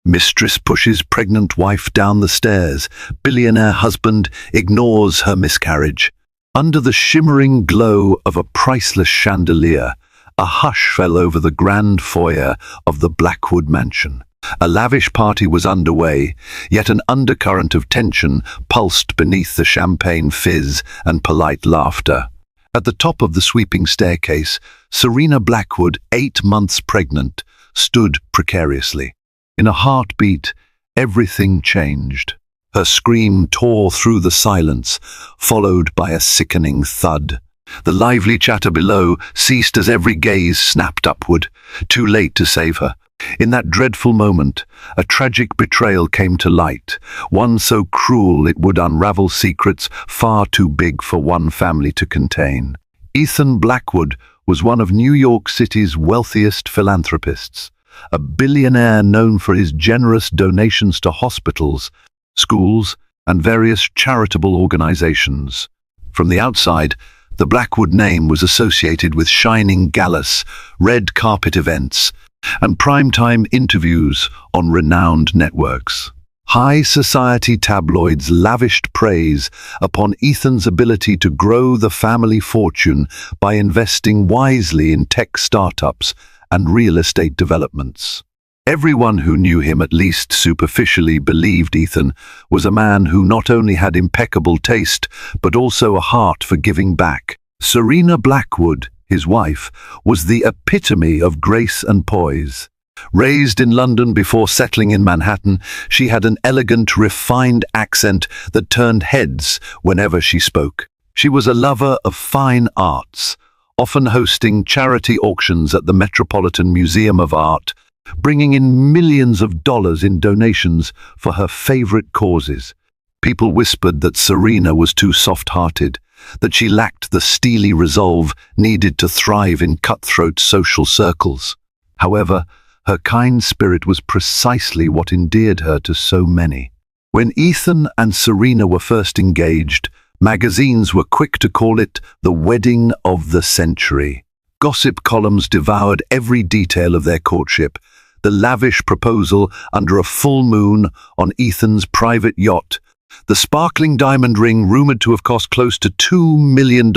Mistress pushes pregnant wife down the stairs. Billionaire husband ignores her miscarriage. Under the shimmering glow of a priceless chandelier, a hush fell over the grand foyer of the Blackwood mansion. A lavish party was underway, yet an undercurrent of tension pulsed beneath the champagne fizz and polite laughter. At the top of the sweeping staircase, Serena Blackwood, 8 months pregnant, stood precariously. In a heartbeat, everything changed. Her scream tore through the silence, followed by a sickening thud. The lively chatter below ceased as every gaze snapped upward, too late to save her. In that dreadful moment, a tragic betrayal came to light, one so cruel it would unravel secrets far too big for one family to contain. Ethan Blackwood was one of New York City's wealthiest philanthropists, a billionaire known for his generous donations to hospitals, schools, and various charitable organizations. From the outside, the Blackwood name was associated with shining galas, red carpet events, and primetime interviews on renowned networks. High society tabloids lavished praise upon Ethan's ability to grow the family fortune by investing wisely in tech startups and real estate developments. Everyone who knew him at least superficially believed Ethan was a man who not only had impeccable taste, but also a heart for giving back. Serena Blackwood, his wife, was the epitome of grace and poise. Raised in London before settling in Manhattan, she had an elegant, refined accent that turned heads whenever she spoke. She was a lover of fine arts, often hosting charity auctions at the Metropolitan Museum of Art, bringing in millions of dollars in donations for her favorite causes. People whispered that Serena was too soft-hearted, that she lacked the steely resolve needed to thrive in cutthroat social circles. However, her kind spirit was precisely what endeared her to so many. When Ethan and Serena were first engaged, magazines were quick to call it the wedding of the century. Gossip columns devoured every detail of their courtship. The lavish proposal under a full moon on Ethan's private yacht, the sparkling diamond ring rumored to have cost close to $2 million,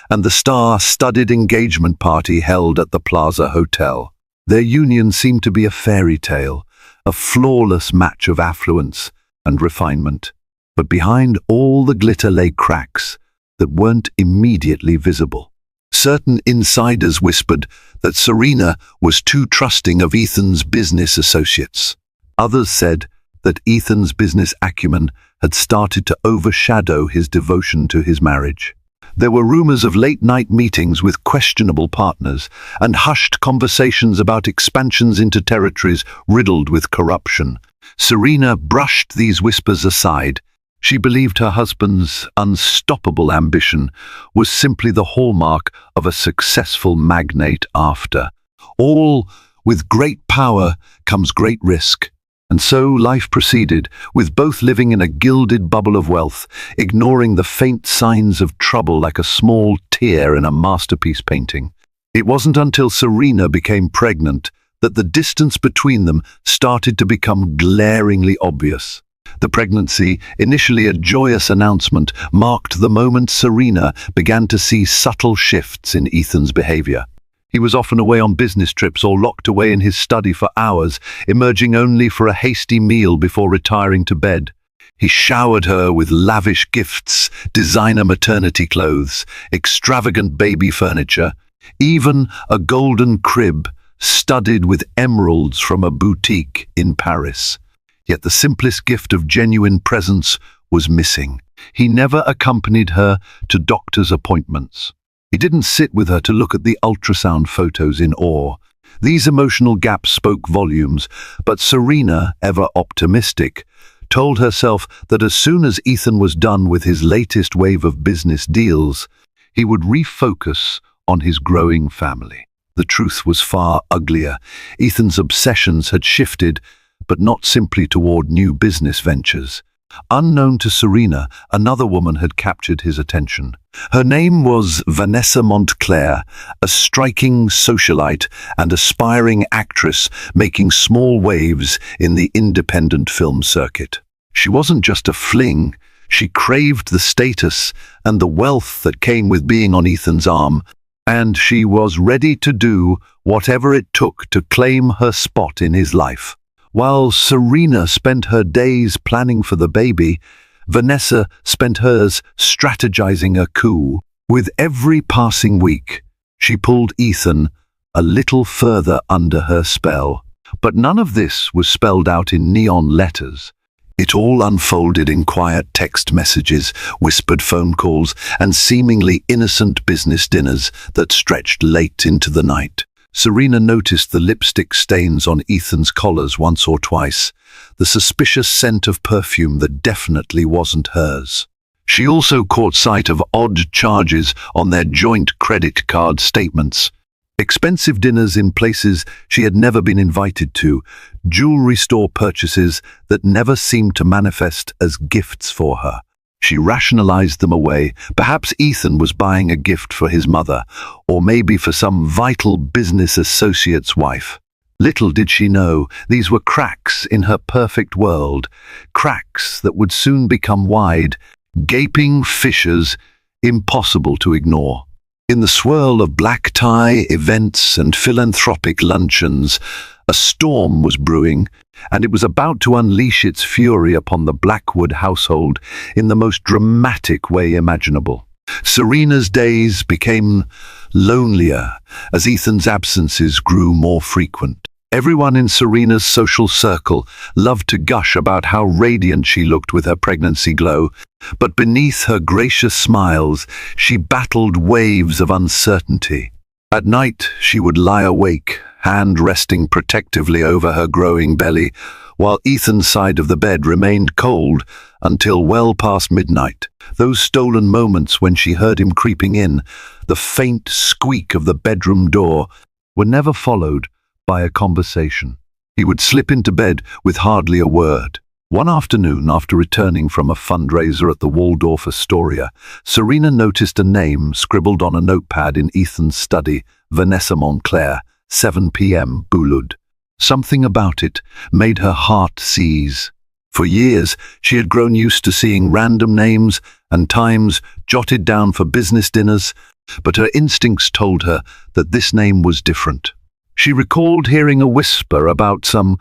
and the star-studded engagement party held at the Plaza Hotel. Their union seemed to be a fairy tale, a flawless match of affluence and refinement. But behind all the glitter lay cracks that weren't immediately visible. Certain insiders whispered that Serena was too trusting of Ethan's business associates. Others said that Ethan's business acumen had started to overshadow his devotion to his marriage. There were rumors of late-night meetings with questionable partners and hushed conversations about expansions into territories riddled with corruption. Serena brushed these whispers aside. She believed her husband's unstoppable ambition was simply the hallmark of a successful magnate after. All with great power comes great risk. And so life proceeded, with both living in a gilded bubble of wealth, ignoring the faint signs of trouble like a small tear in a masterpiece painting. It wasn't until Serena became pregnant that the distance between them started to become glaringly obvious. The pregnancy, initially a joyous announcement, marked the moment Serena began to see subtle shifts in Ethan's behavior. He was often away on business trips or locked away in his study for hours, emerging only for a hasty meal before retiring to bed. He showered her with lavish gifts, designer maternity clothes, extravagant baby furniture, even a golden crib studded with emeralds from a boutique in Paris. Yet the simplest gift of genuine presence was missing. He never accompanied her to doctor's appointments. He didn't sit with her to look at the ultrasound photos in awe. These emotional gaps spoke volumes, but Serena, ever optimistic, told herself that as soon as Ethan was done with his latest wave of business deals, he would refocus on his growing family. The truth was far uglier. Ethan's obsessions had shifted, but not simply toward new business ventures. Unknown to Serena, another woman had captured his attention. Her name was Vanessa Montclair, a striking socialite and aspiring actress making small waves in the independent film circuit. She wasn't just a fling, she craved the status and the wealth that came with being on Ethan's arm, and she was ready to do whatever it took to claim her spot in his life. While Serena spent her days planning for the baby, Vanessa spent hers strategizing a coup. With every passing week, she pulled Ethan a little further under her spell. But none of this was spelled out in neon letters. It all unfolded in quiet text messages, whispered phone calls, and seemingly innocent business dinners that stretched late into the night. Serena noticed the lipstick stains on Ethan's collars once or twice, the suspicious scent of perfume that definitely wasn't hers. She also caught sight of odd charges on their joint credit card statements. Expensive dinners in places she had never been invited to, jewelry store purchases that never seemed to manifest as gifts for her. She rationalized them away. Perhaps Ethan was buying a gift for his mother, or maybe for some vital business associate's wife. Little did she know, these were cracks in her perfect world, cracks that would soon become wide, gaping fissures impossible to ignore. In the swirl of black tie events and philanthropic luncheons, a storm was brewing, and it was about to unleash its fury upon the Blackwood household in the most dramatic way imaginable. Serena's days became lonelier as Ethan's absences grew more frequent. Everyone in Serena's social circle loved to gush about how radiant she looked with her pregnancy glow, but beneath her gracious smiles, she battled waves of uncertainty. At night, she would lie awake, hand resting protectively over her growing belly, while Ethan's side of the bed remained cold until well past midnight. Those stolen moments when she heard him creeping in, the faint squeak of the bedroom door, were never followed by a conversation. He would slip into bed with hardly a word. One afternoon, after returning from a fundraiser at the Waldorf Astoria, Serena noticed a name scribbled on a notepad in Ethan's study: Vanessa Montclair, 7 p.m. Boulud. Something about it made her heart seize. For years, she had grown used to seeing random names and times jotted down for business dinners, but her instincts told her that this name was different. She recalled hearing a whisper about some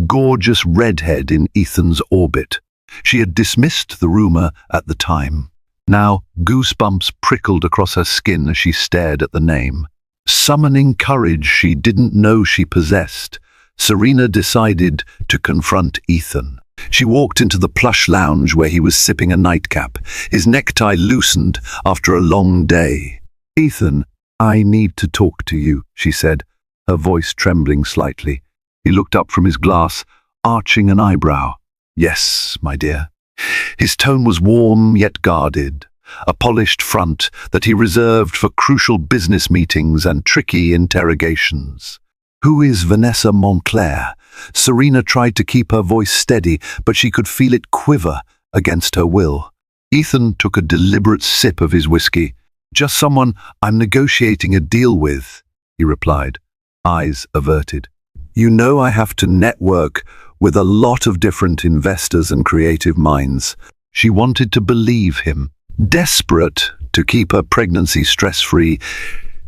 gorgeous redhead in Ethan's orbit. She had dismissed the rumor at the time. Now, goosebumps prickled across her skin as she stared at the name. Summoning courage she didn't know she possessed, Serena decided to confront Ethan. She walked into the plush lounge where he was sipping a nightcap, his necktie loosened after a long day. "Ethan, I need to talk to you," she said, her voice trembling slightly. He looked up from his glass, arching an eyebrow. "Yes, my dear." His tone was warm yet guarded, a polished front that he reserved for crucial business meetings and tricky interrogations. "Who is Vanessa Montclair?" Serena tried to keep her voice steady, but she could feel it quiver against her will. Ethan took a deliberate sip of his whiskey. "Just someone I'm negotiating a deal with," he replied, eyes averted. "You know I have to network with a lot of different investors and creative minds." She wanted to believe him. Desperate to keep her pregnancy stress-free,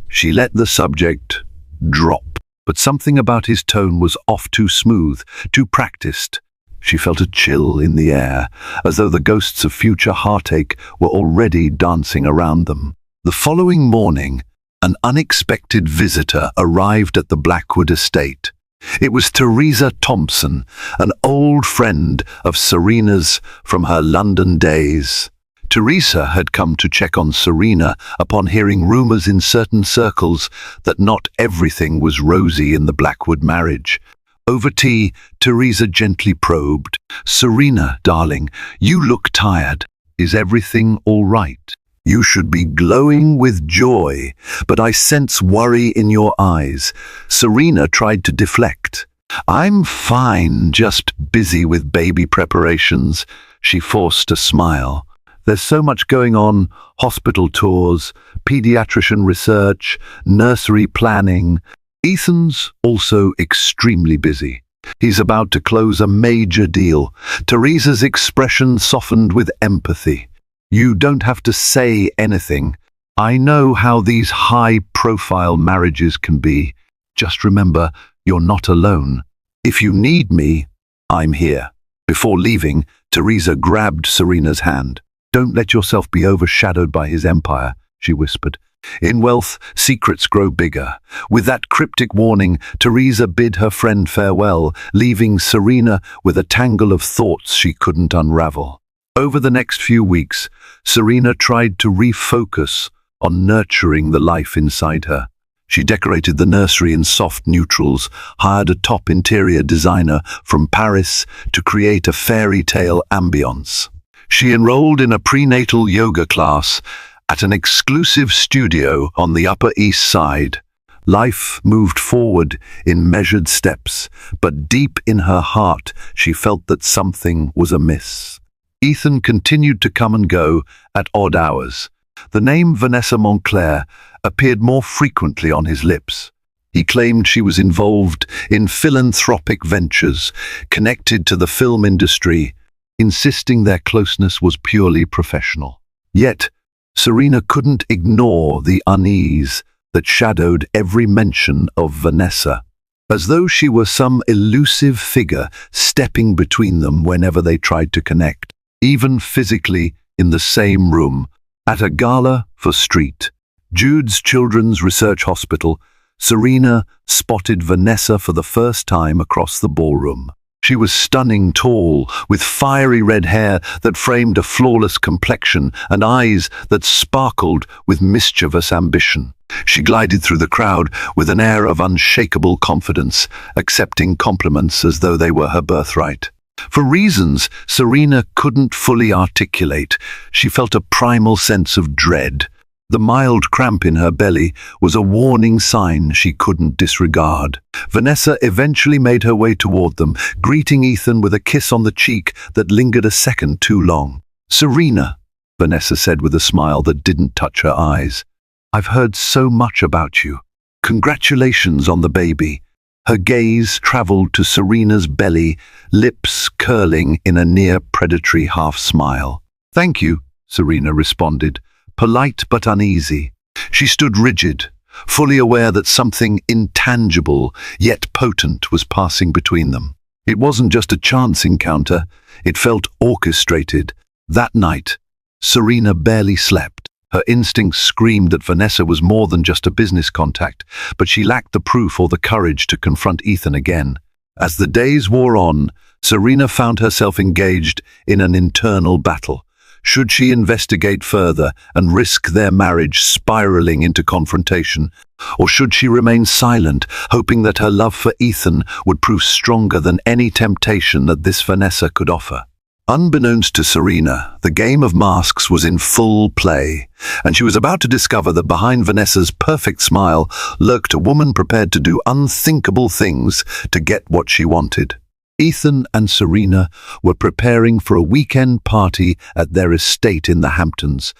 she let the subject drop. But something about his tone was off, too smooth, too practiced. She felt a chill in the air, as though the ghosts of future heartache were already dancing around them. The following morning, an unexpected visitor arrived at the Blackwood estate. It was Teresa Thompson, an old friend of Serena's from her London days. Teresa had come to check on Serena upon hearing rumors in certain circles that not everything was rosy in the Blackwood marriage. Over tea, Teresa gently probed. "Serena, darling, you look tired. Is everything all right? You should be glowing with joy, but I sense worry in your eyes." Serena tried to deflect. "I'm fine, just busy with baby preparations." She forced a smile. There's so much going on: hospital tours, pediatrician research, nursery planning. Ethan's also extremely busy. He's about to close a major deal. Teresa's expression softened with empathy. You don't have to say anything. I know how these high-profile marriages can be. Just remember, you're not alone. If you need me, I'm here. Before leaving, Teresa grabbed Serena's hand. Don't let yourself be overshadowed by his empire, she whispered. In wealth, secrets grow bigger. With that cryptic warning, Teresa bid her friend farewell, leaving Serena with a tangle of thoughts she couldn't unravel. Over the next few weeks, Serena tried to refocus on nurturing the life inside her. She decorated the nursery in soft neutrals, hired a top interior designer from Paris to create a fairy tale ambience. She enrolled in a prenatal yoga class at an exclusive studio on the Upper East Side. Life moved forward in measured steps, but deep in her heart she felt that something was amiss. Ethan continued to come and go at odd hours. The name Vanessa Montclair appeared more frequently on his lips. He claimed she was involved in philanthropic ventures connected to the film industry, insisting their closeness was purely professional. Yet, Serena couldn't ignore the unease that shadowed every mention of Vanessa, as though she were some elusive figure stepping between them whenever they tried to connect, even physically in the same room. At a gala for St. Jude's Children's Research Hospital, Serena spotted Vanessa for the first time across the ballroom. She was stunning tall, with fiery red hair that framed a flawless complexion and eyes that sparkled with mischievous ambition. She glided through the crowd with an air of unshakable confidence, accepting compliments as though they were her birthright. For reasons Serena couldn't fully articulate, she felt a primal sense of dread. The mild cramp in her belly was a warning sign she couldn't disregard. Vanessa eventually made her way toward them, greeting Ethan with a kiss on the cheek that lingered a second too long. "Serena," Vanessa said with a smile that didn't touch her eyes. "I've heard so much about you. Congratulations on the baby." Her gaze traveled to Serena's belly, lips curling in a near-predatory half-smile. "Thank you," Serena responded, polite but uneasy. She stood rigid, fully aware that something intangible yet potent was passing between them. It wasn't just a chance encounter, it felt orchestrated. That night, Serena barely slept. Her instincts screamed that Vanessa was more than just a business contact, but she lacked the proof or the courage to confront Ethan again. As the days wore on, Serena found herself engaged in an internal battle. Should she investigate further and risk their marriage spiraling into confrontation? Or should she remain silent, hoping that her love for Ethan would prove stronger than any temptation that this Vanessa could offer? Unbeknownst to Serena, the game of masks was in full play, and she was about to discover that behind Vanessa's perfect smile lurked a woman prepared to do unthinkable things to get what she wanted. Ethan and Serena were preparing for a weekend party at their estate in the Hamptons,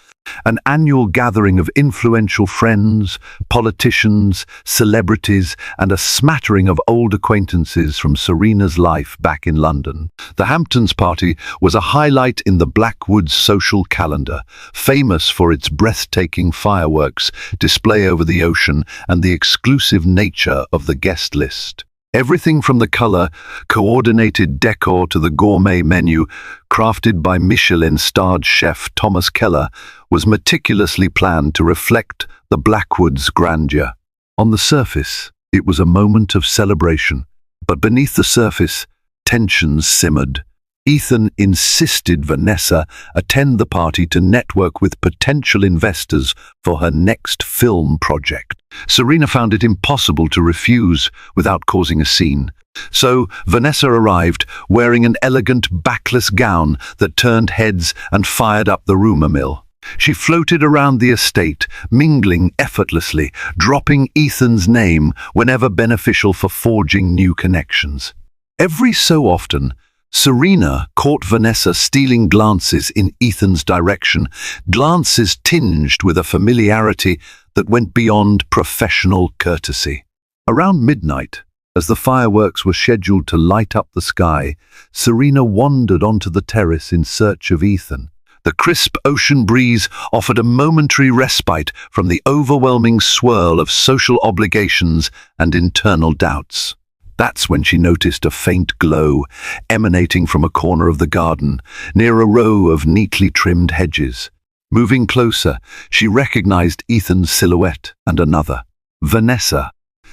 an annual gathering of influential friends, politicians, celebrities, and a smattering of old acquaintances from Serena's life back in London. The Hamptons party was a highlight in the Blackwoods social calendar, famous for its breathtaking fireworks, display over the ocean, and the exclusive nature of the guest list. Everything from the color-coordinated decor to the gourmet menu, crafted by Michelin-starred chef Thomas Keller, was meticulously planned to reflect the Blackwoods' grandeur. On the surface, it was a moment of celebration, but beneath the surface, tensions simmered. Ethan insisted Vanessa attend the party to network with potential investors for her next film project. Serena found it impossible to refuse without causing a scene. So Vanessa arrived, wearing an elegant backless gown that turned heads and fired up the rumor mill. She floated around the estate, mingling effortlessly, dropping Ethan's name whenever beneficial for forging new connections. Every so often, Serena caught Vanessa stealing glances in Ethan's direction, glances tinged with a familiarity that went beyond professional courtesy. Around midnight, as the fireworks were scheduled to light up the sky, Serena wandered onto the terrace in search of Ethan. The crisp ocean breeze offered a momentary respite from the overwhelming swirl of social obligations and internal doubts. That's when she noticed a faint glow emanating from a corner of the garden, near a row of neatly trimmed hedges. Moving closer, she recognized Ethan's silhouette and another, Vanessa.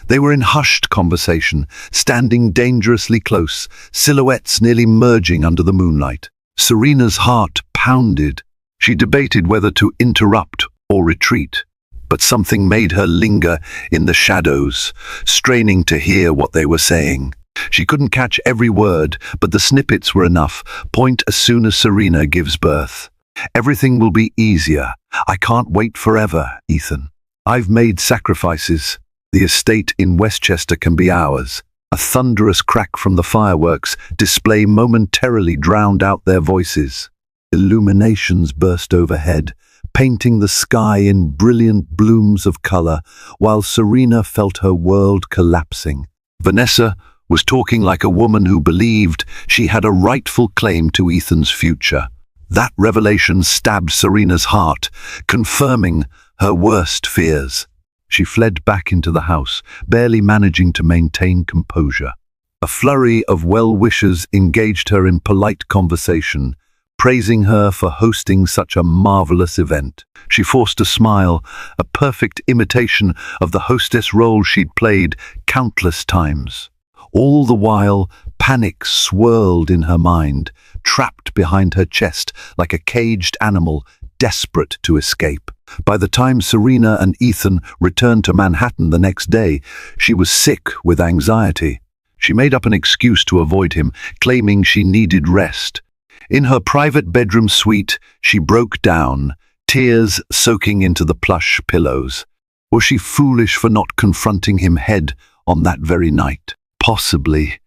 They were in hushed conversation, standing dangerously close, silhouettes nearly merging under the moonlight. Serena's heart pounded. She debated whether to interrupt or retreat, but something made her linger in the shadows, straining to hear what they were saying. She couldn't catch every word, but the snippets were enough. Point as soon as Serena gives birth. Everything will be easier. I can't wait forever, Ethan. I've made sacrifices. The estate in Westchester can be ours. A thunderous crack from the fireworks display momentarily drowned out their voices. Illuminations burst overhead, painting the sky in brilliant blooms of color, while Serena felt her world collapsing. Vanessa was talking like a woman who believed she had a rightful claim to Ethan's future. That revelation stabbed Serena's heart, confirming her worst fears. She fled back into the house, barely managing to maintain composure. A flurry of well-wishers engaged her in polite conversation, praising her for hosting such a marvelous event. She forced a smile, a perfect imitation of the hostess role she'd played countless times. All the while, panic swirled in her mind, trapped behind her chest like a caged animal desperate to escape. By the time Serena and Ethan returned to Manhattan the next day, she was sick with anxiety. She made up an excuse to avoid him, claiming she needed rest. In her private bedroom suite, she broke down, tears soaking into the plush pillows. Was she foolish for not confronting him head on that very night? Possibly.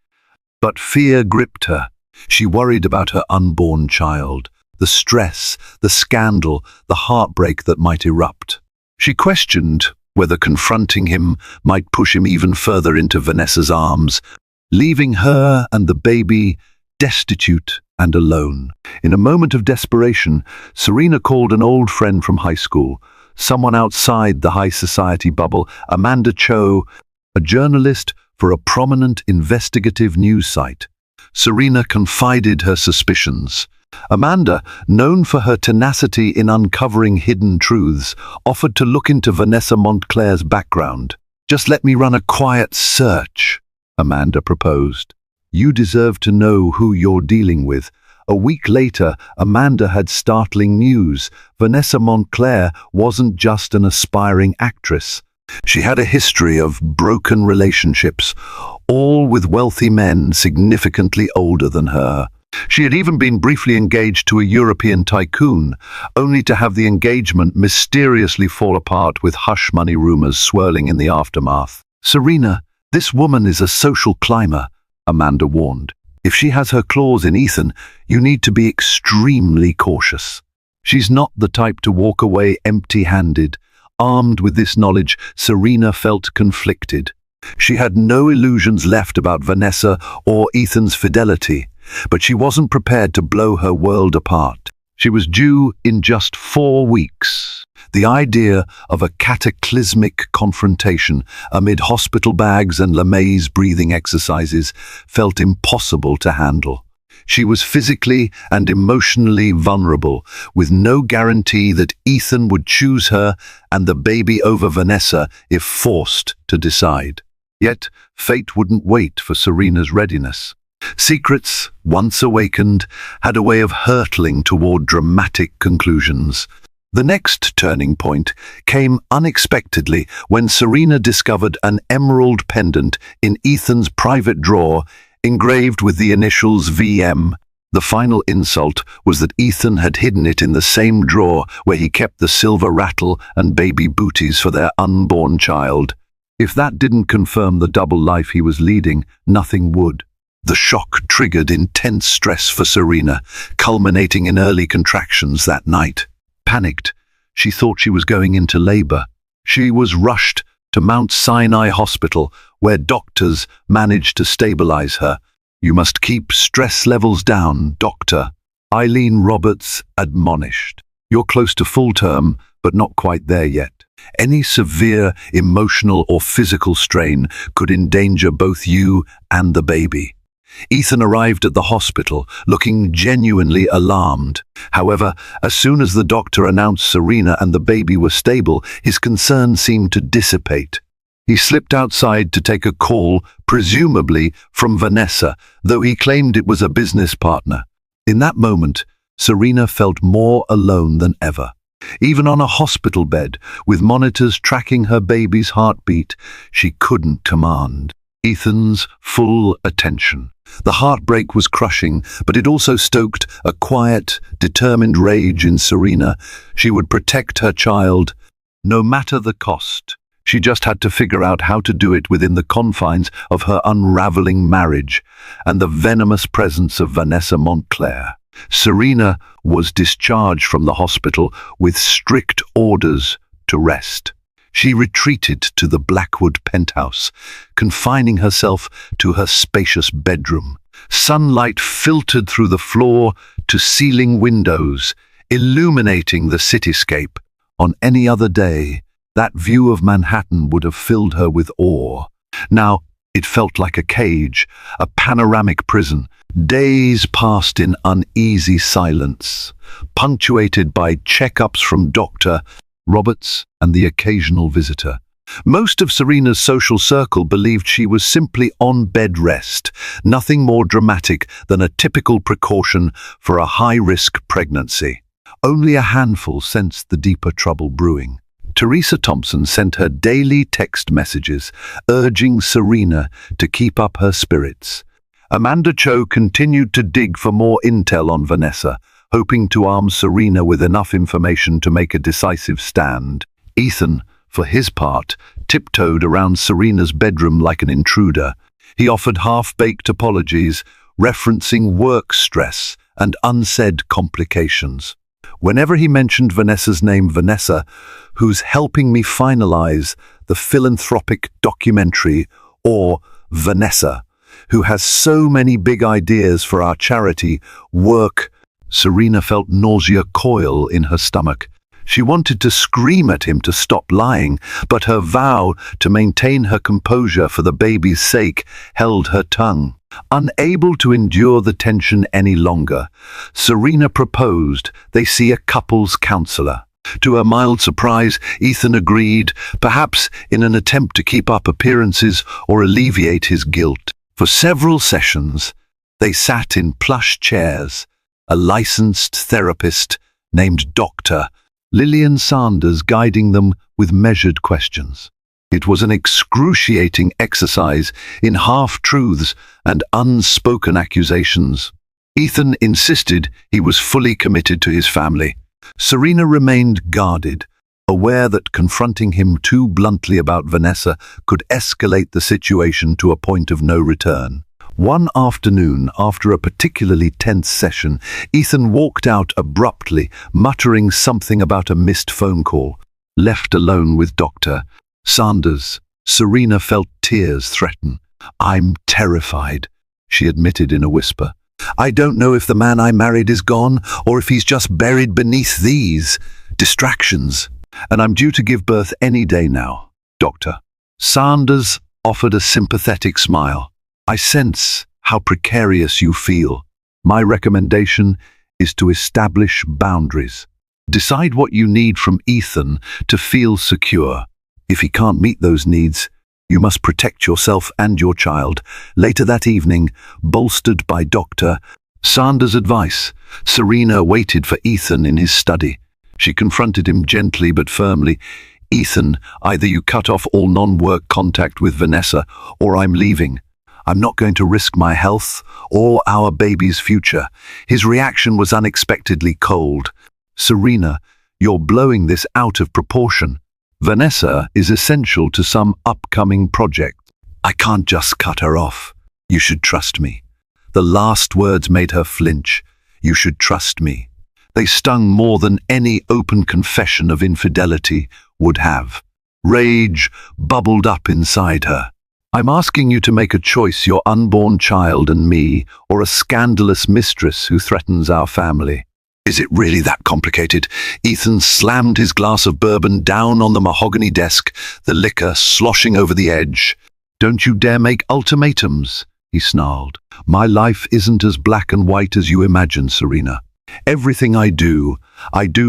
But fear gripped her. She worried about her unborn child, the stress, the scandal, the heartbreak that might erupt. She questioned whether confronting him might push him even further into Vanessa's arms, leaving her and the baby destitute and alone. In a moment of desperation, Serena called an old friend from high school, someone outside the high society bubble, Amanda Cho, a journalist for a prominent investigative news site. Serena confided her suspicions. Amanda, known for her tenacity in uncovering hidden truths, offered to look into Vanessa Montclair's background. "Just let me run a quiet search," Amanda proposed. "You deserve to know who you're dealing with." A week later, Amanda had startling news. Vanessa Montclair wasn't just an aspiring actress. She had a history of broken relationships, all with wealthy men significantly older than her. She had even been briefly engaged to a European tycoon, only to have the engagement mysteriously fall apart with hush-money rumors swirling in the aftermath. "Serena, this woman is a social climber," Amanda warned. "If she has her claws in Ethan, you need to be extremely cautious. She's not the type to walk away empty-handed." Armed with this knowledge, Serena felt conflicted. She had no illusions left about Vanessa or Ethan's fidelity, but she wasn't prepared to blow her world apart. She was due in just 4 weeks. The idea of a cataclysmic confrontation amid hospital bags and LeMay's breathing exercises felt impossible to handle. She was physically and emotionally vulnerable, with no guarantee that Ethan would choose her and the baby over Vanessa if forced to decide. Yet, fate wouldn't wait for Serena's readiness. Secrets, once awakened, had a way of hurtling toward dramatic conclusions. The next turning point came unexpectedly when Serena discovered an emerald pendant in Ethan's private drawer engraved with the initials VM. The final insult was that Ethan had hidden it in the same drawer where he kept the silver rattle and baby booties for their unborn child. If that didn't confirm the double life he was leading, nothing would. The shock triggered intense stress for Serena, culminating in early contractions that night. Panicked, she thought she was going into labor. She was rushed to Mount Sinai Hospital, where doctors managed to stabilize her. "You must keep stress levels down, doctor," Eileen Roberts admonished. "You're close to full term, but not quite there yet. Any severe emotional or physical strain could endanger both you and the baby." Ethan arrived at the hospital, looking genuinely alarmed. However, as soon as the doctor announced Serena and the baby were stable, his concern seemed to dissipate. He slipped outside to take a call, presumably from Vanessa, though he claimed it was a business partner. In that moment, Serena felt more alone than ever. Even on a hospital bed, with monitors tracking her baby's heartbeat, she couldn't command Ethan's full attention. The heartbreak was crushing, but it also stoked a quiet, determined rage in Serena. She would protect her child, no matter the cost. She just had to figure out how to do it within the confines of her unraveling marriage and the venomous presence of Vanessa Montclair. Serena was discharged from the hospital with strict orders to rest. She retreated to the Blackwood penthouse, confining herself to her spacious bedroom. Sunlight filtered through the floor-to-ceiling windows, illuminating the cityscape. On any other day, that view of Manhattan would have filled her with awe. Now, it felt like a cage, a panoramic prison. Days passed in uneasy silence, punctuated by checkups from Dr. Roberts and the occasional visitor. Most of Serena's social circle believed she was simply on bed rest, nothing more dramatic than a typical precaution for a high-risk pregnancy. Only a handful sensed the deeper trouble brewing. Teresa Thompson sent her daily text messages, urging Serena to keep up her spirits. Amanda Cho continued to dig for more intel on Vanessa, hoping to arm Serena with enough information to make a decisive stand. Ethan, for his part, tiptoed around Serena's bedroom like an intruder. He offered half-baked apologies, referencing work stress and unsaid complications. Whenever he mentioned Vanessa's name, Vanessa, who's helping me finalize the philanthropic documentary, or Vanessa, who has so many big ideas for our charity, work, Serena felt nausea coil in her stomach. She wanted to scream at him to stop lying, but her vow to maintain her composure for the baby's sake held her tongue. Unable to endure the tension any longer, Serena proposed they see a couples counselor. To her mild surprise, Ethan agreed, perhaps in an attempt to keep up appearances or alleviate his guilt. For several sessions, they sat in plush chairs, a licensed therapist named Dr. Lillian Sanders guiding them with measured questions. It was an excruciating exercise in half-truths and unspoken accusations. Ethan insisted he was fully committed to his family. Serena remained guarded, aware that confronting him too bluntly about Vanessa could escalate the situation to a point of no return. One afternoon, after a particularly tense session, Ethan walked out abruptly, muttering something about a missed phone call. Left alone with Dr. Sanders, Serena felt tears threaten. "I'm terrified," she admitted in a whisper. "I don't know if the man I married is gone, or if he's just buried beneath these distractions. And I'm due to give birth any day now, Doctor." Sanders offered a sympathetic smile. "I sense how precarious you feel. My recommendation is to establish boundaries. Decide what you need from Ethan to feel secure. If he can't meet those needs, you must protect yourself and your child." Later that evening, bolstered by Dr. Sanders' advice, Serena waited for Ethan in his study. She confronted him gently but firmly. "Ethan, either you cut off all non-work contact with Vanessa, or I'm leaving. I'm not going to risk my health or our baby's future." His reaction was unexpectedly cold. "Serena, you're blowing this out of proportion. Vanessa is essential to some upcoming project. I can't just cut her off. You should trust me." The last words made her flinch. "You should trust me." They stung more than any open confession of infidelity would have. Rage bubbled up inside her. "I'm asking you to make a choice, your unborn child and me, or a scandalous mistress who threatens our family." "Is it really that complicated?" Ethan slammed his glass of bourbon down on the mahogany desk, the liquor sloshing over the edge. "Don't you dare make ultimatums," he snarled. "My life isn't as black and white as you imagine, Serena. Everything I do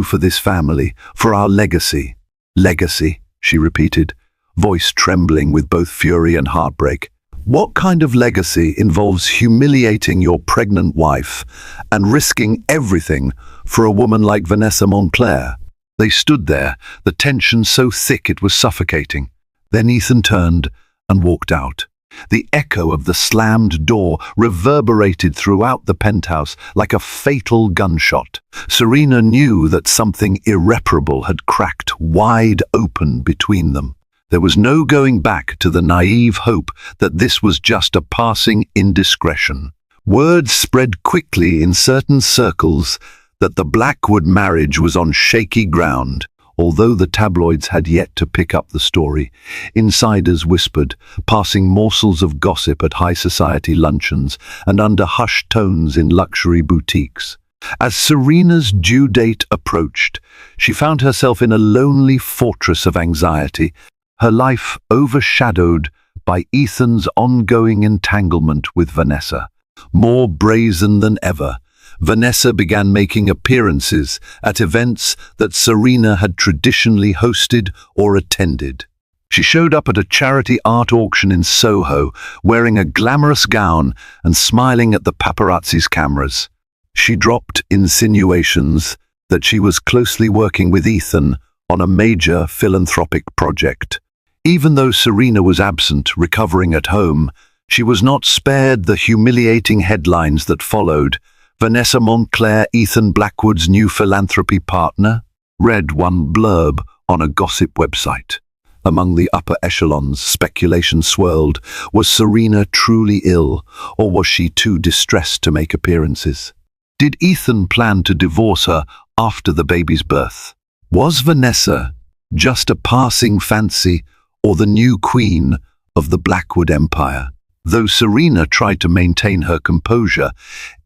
for this family, for our legacy." "Legacy," she repeated, voice trembling with both fury and heartbreak. "What kind of legacy involves humiliating your pregnant wife and risking everything for a woman like Vanessa Montclair?" They stood there, the tension so thick it was suffocating. Then Ethan turned and walked out. The echo of the slammed door reverberated throughout the penthouse like a fatal gunshot. Serena knew that something irreparable had cracked wide open between them. There was no going back to the naive hope that this was just a passing indiscretion. Word spread quickly in certain circles that the Blackwood marriage was on shaky ground. Although the tabloids had yet to pick up the story, insiders whispered, passing morsels of gossip at high society luncheons and under hushed tones in luxury boutiques. As Serena's due date approached, she found herself in a lonely fortress of anxiety, her life overshadowed by Ethan's ongoing entanglement with Vanessa. More brazen than ever, Vanessa began making appearances at events that Serena had traditionally hosted or attended. She showed up at a charity art auction in Soho, wearing a glamorous gown and smiling at the paparazzi's cameras. She dropped insinuations that she was closely working with Ethan on a major philanthropic project. Even though Serena was absent, recovering at home, she was not spared the humiliating headlines that followed. "Vanessa Montclair, Ethan Blackwood's new philanthropy partner," read one blurb on a gossip website. Among the upper echelons, speculation swirled. Was Serena truly ill, or was she too distressed to make appearances? Did Ethan plan to divorce her after the baby's birth? Was Vanessa just a passing fancy or the new queen of the Blackwood Empire? Though Serena tried to maintain her composure,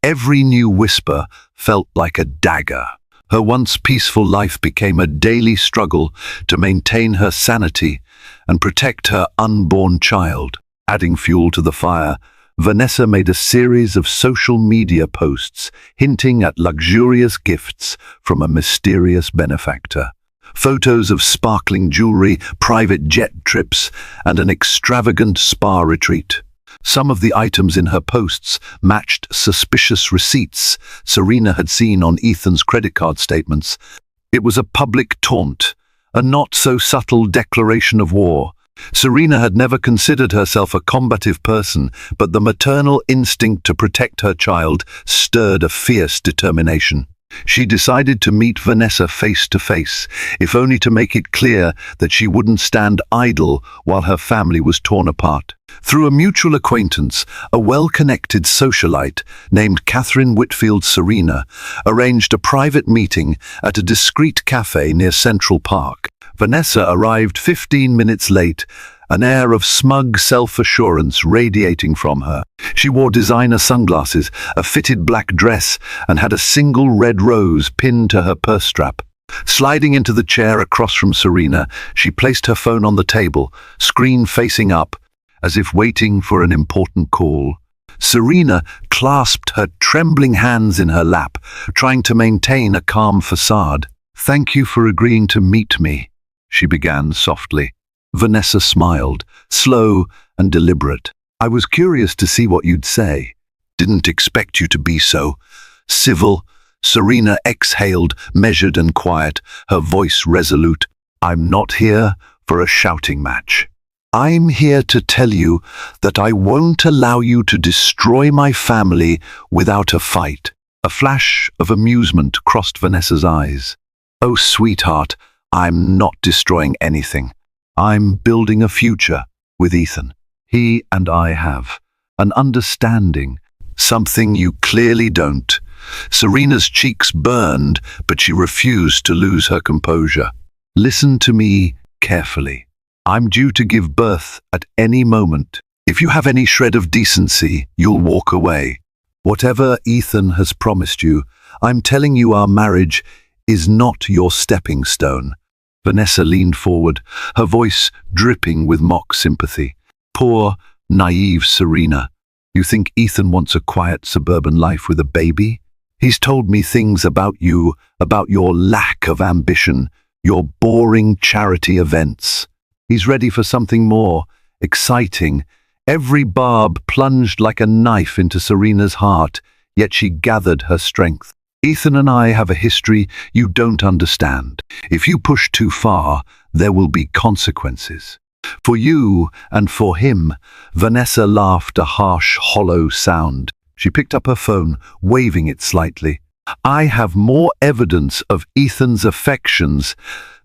every new whisper felt like a dagger. Her once peaceful life became a daily struggle to maintain her sanity and protect her unborn child. Adding fuel to the fire, Vanessa made a series of social media posts hinting at luxurious gifts from a mysterious benefactor. Photos of sparkling jewelry, private jet trips, and an extravagant spa retreat. Some of the items in her posts matched suspicious receipts Serena had seen on Ethan's credit card statements. It was a public taunt, a not-so-subtle declaration of war. Serena had never considered herself a combative person, but the maternal instinct to protect her child stirred a fierce determination. She decided to meet Vanessa face to face, if only to make it clear that she wouldn't stand idle while her family was torn apart. Through a mutual acquaintance, a well-connected socialite named Catherine Whitfield Serena arranged a private meeting at a discreet cafe near Central Park. Vanessa arrived 15 minutes late, an air of smug self-assurance radiating from her. She wore designer sunglasses, a fitted black dress, and had a single red rose pinned to her purse strap. Sliding into the chair across from Serena, she placed her phone on the table, screen facing up, as if waiting for an important call. Serena clasped her trembling hands in her lap, trying to maintain a calm facade. "Thank you for agreeing to meet me," she began softly. Vanessa smiled, slow and deliberate. "I was curious to see what you'd say. Didn't expect you to be so civil." Serena exhaled, measured and quiet, her voice resolute. "I'm not here for a shouting match. I'm here to tell you that I won't allow you to destroy my family without a fight." A flash of amusement crossed Vanessa's eyes. "Oh, sweetheart, I'm not destroying anything. I'm building a future with Ethan. He and I have an understanding something you clearly don't. Serena's cheeks burned, but she refused to lose her composure. Listen to me carefully. I'm due to give birth at any moment. If you have any shred of decency, you'll walk away. Whatever Ethan has promised you, I'm telling you our marriage is not your stepping stone. Vanessa leaned forward, her voice dripping with mock sympathy. Poor, naive Serena. You think Ethan wants a quiet suburban life with a baby? He's told me things about you, about your lack of ambition, your boring charity events. He's ready for something more, exciting. Every barb plunged like a knife into Serena's heart, yet she gathered her strength. Ethan and I have a history you don't understand. If you push too far, there will be consequences. For you and for him. Vanessa laughed a harsh, hollow sound. She picked up her phone, waving it slightly. I have more evidence of Ethan's affections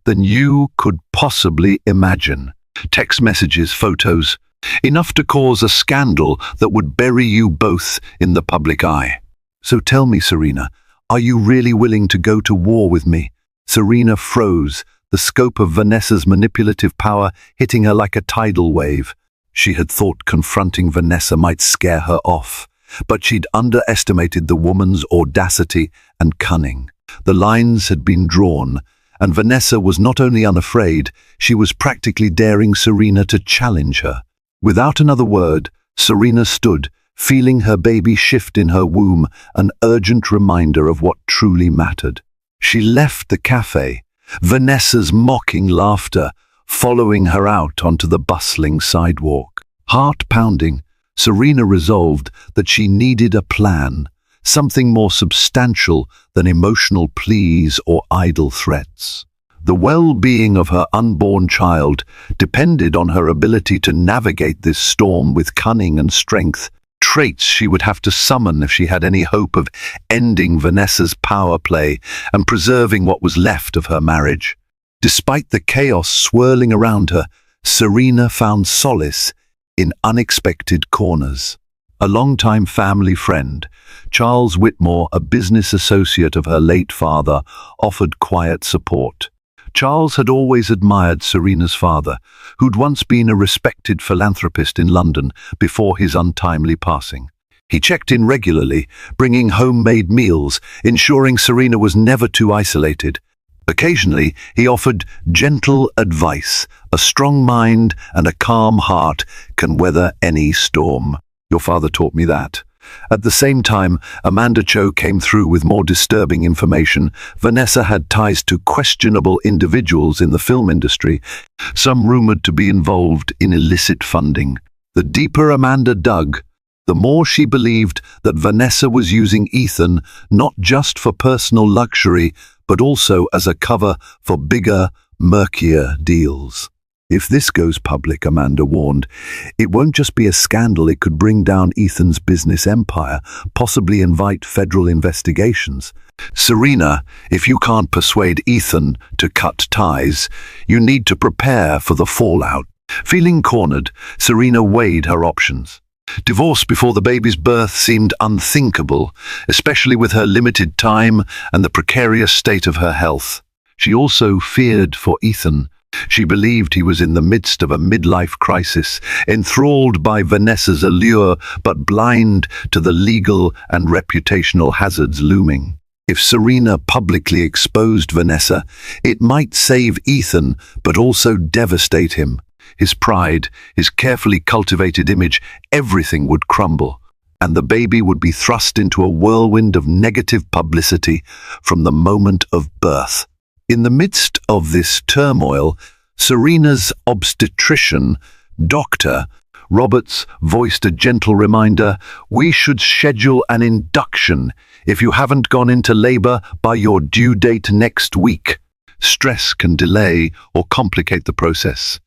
than you could possibly imagine. Text messages, photos, enough to cause a scandal that would bury you both in the public eye. So tell me, Serena, are you really willing to go to war with me? Serena froze, the scope of Vanessa's manipulative power hitting her like a tidal wave. She had thought confronting Vanessa might scare her off, but she'd underestimated the woman's audacity and cunning. The lines had been drawn, and Vanessa was not only unafraid, she was practically daring Serena to challenge her. Without another word, Serena stood, feeling her baby shift in her womb, an urgent reminder of what truly mattered. She left the cafe, Vanessa's mocking laughter following her out onto the bustling sidewalk. Heart pounding, Serena resolved that she needed a plan, something more substantial than emotional pleas or idle threats. The well-being of her unborn child depended on her ability to navigate this storm with cunning and strength, traits she would have to summon if she had any hope of ending Vanessa's power play and preserving what was left of her marriage. Despite the chaos swirling around her, Serena found solace in unexpected corners. A longtime family friend, Charles Whitmore, a business associate of her late father, offered quiet support. Charles had always admired Serena's father, who'd once been a respected philanthropist in London before his untimely passing. He checked in regularly, bringing homemade meals, ensuring Serena was never too isolated. Occasionally, he offered gentle advice. A strong mind and a calm heart can weather any storm. Your father taught me that. At the same time, Amanda Cho came through with more disturbing information. Vanessa had ties to questionable individuals in the film industry, some rumored to be involved in illicit funding. The deeper Amanda dug, the more she believed that Vanessa was using Ethan not just for personal luxury, but also as a cover for bigger, murkier deals. If this goes public, Amanda warned, it won't just be a scandal, it could bring down Ethan's business empire, possibly invite federal investigations. Serena, if you can't persuade Ethan to cut ties, you need to prepare for the fallout. Feeling cornered, Serena weighed her options. Divorce before the baby's birth seemed unthinkable, especially with her limited time and the precarious state of her health. She also feared for Ethan. She believed he was in the midst of a midlife crisis, enthralled by Vanessa's allure but blind to the legal and reputational hazards looming. If Serena publicly exposed Vanessa, it might save Ethan but also devastate him. His pride, his carefully cultivated image, everything would crumble, and the baby would be thrust into a whirlwind of negative publicity from the moment of birth. In the midst of this turmoil, Serena's obstetrician, Dr. Roberts, voiced a gentle reminder, "We should schedule an induction if you haven't gone into labor by your due date next week. Stress can delay or complicate the process."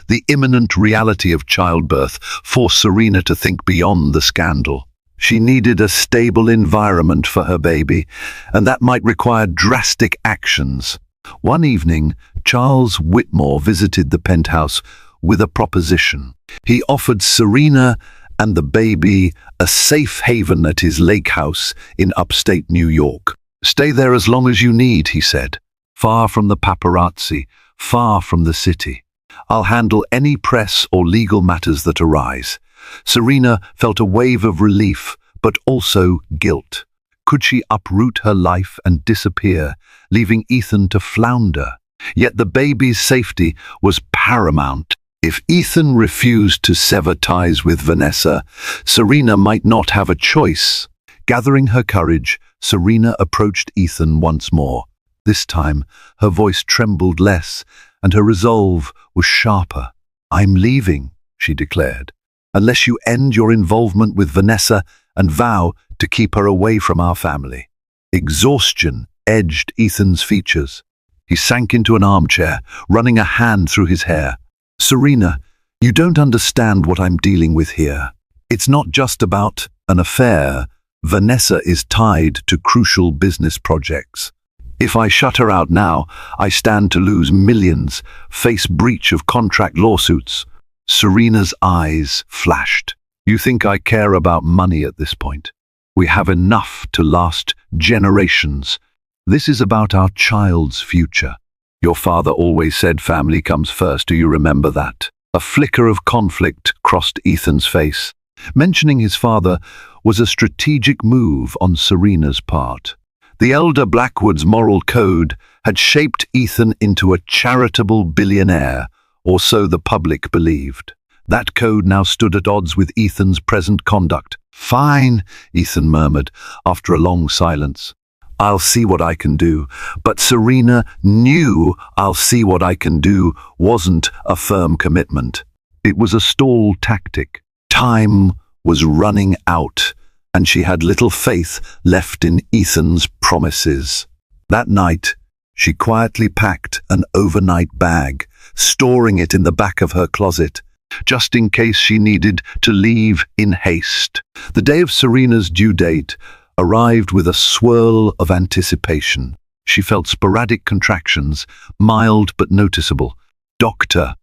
The imminent reality of childbirth forced Serena to think beyond the scandal. She needed a stable environment for her baby, and that might require drastic actions. One evening, Charles Whitmore visited the penthouse with a proposition. He offered Serena and the baby a safe haven at his lake house in upstate New York. "Stay there as long as you need," he said. "Far from the paparazzi, far from the city. I'll handle any press or legal matters that arise." Serena felt a wave of relief, but also guilt. Could she uproot her life and disappear, leaving Ethan to flounder? Yet the baby's safety was paramount. If Ethan refused to sever ties with Vanessa, Serena might not have a choice. Gathering her courage, Serena approached Ethan once more. This time, her voice trembled less, and her resolve was sharper. "I'm leaving," she declared, "unless you end your involvement with Vanessa and vow to keep her away from our family." Exhaustion edged Ethan's features. He sank into an armchair, running a hand through his hair. "Serena, you don't understand what I'm dealing with here. It's not just about an affair. Vanessa is tied to crucial business projects. If I shut her out now, I stand to lose millions, face breach of contract lawsuits." Serena's eyes flashed. "You think I care about money at this point? We have enough to last generations. This is about our child's future. Your father always said family comes first. Do you remember that?" A flicker of conflict crossed Ethan's face. Mentioning his father was a strategic move on Serena's part. The elder Blackwood's moral code had shaped Ethan into a charitable billionaire, or so the public believed. That code now stood at odds with Ethan's present conduct. "Fine," Ethan murmured, after a long silence. "I'll see what I can do." But Serena knew "I'll see what I can do" wasn't a firm commitment. It was a stall tactic. Time was running out, and she had little faith left in Ethan's promises. That night, she quietly packed an overnight bag, storing it in the back of her closet, just in case she needed to leave in haste. The day of Serena's due date arrived with a swirl of anticipation. She felt sporadic contractions, mild but noticeable. Dr.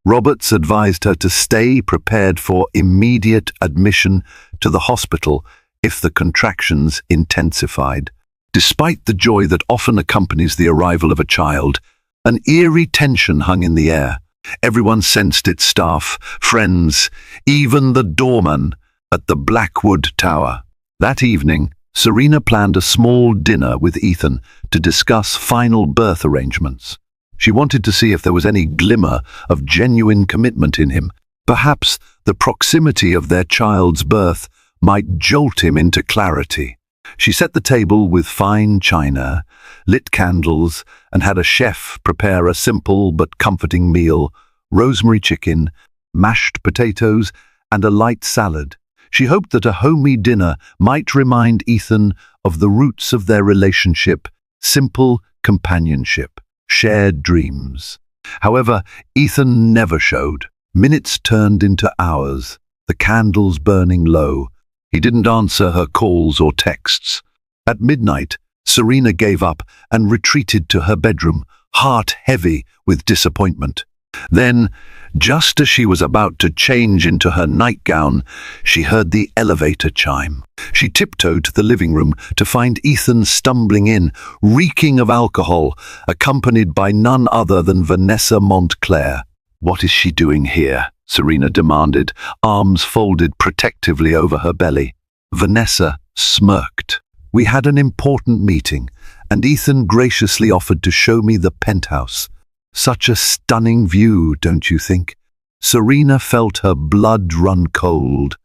Roberts advised her to stay prepared for immediate admission to the hospital if the contractions intensified. Despite the joy that often accompanies the arrival of a child, an eerie tension hung in the air. Everyone sensed it: staff, friends, even the doorman at the Blackwood Tower. That evening, Serena planned a small dinner with Ethan to discuss final birth arrangements. She wanted to see if there was any glimmer of genuine commitment in him. Perhaps the proximity of their child's birth might jolt him into clarity. She set the table with fine china, lit candles, and had a chef prepare a simple but comforting meal: rosemary chicken, mashed potatoes, and a light salad. She hoped that a homey dinner might remind Ethan of the roots of their relationship: simple companionship, shared dreams. However, Ethan never showed. Minutes turned into hours, the candles burning low. He didn't answer her calls or texts. At midnight, Serena gave up and retreated to her bedroom, heart heavy with disappointment. Then, just as she was about to change into her nightgown, she heard the elevator chime. She tiptoed to the living room to find Ethan stumbling in, reeking of alcohol, accompanied by none other than Vanessa Montclair. "What is she doing here?" Serena demanded, arms folded protectively over her belly. Vanessa smirked. "We had an important meeting, and Ethan graciously offered to show me the penthouse. Such a stunning view, don't you think?" Serena felt her blood run cold.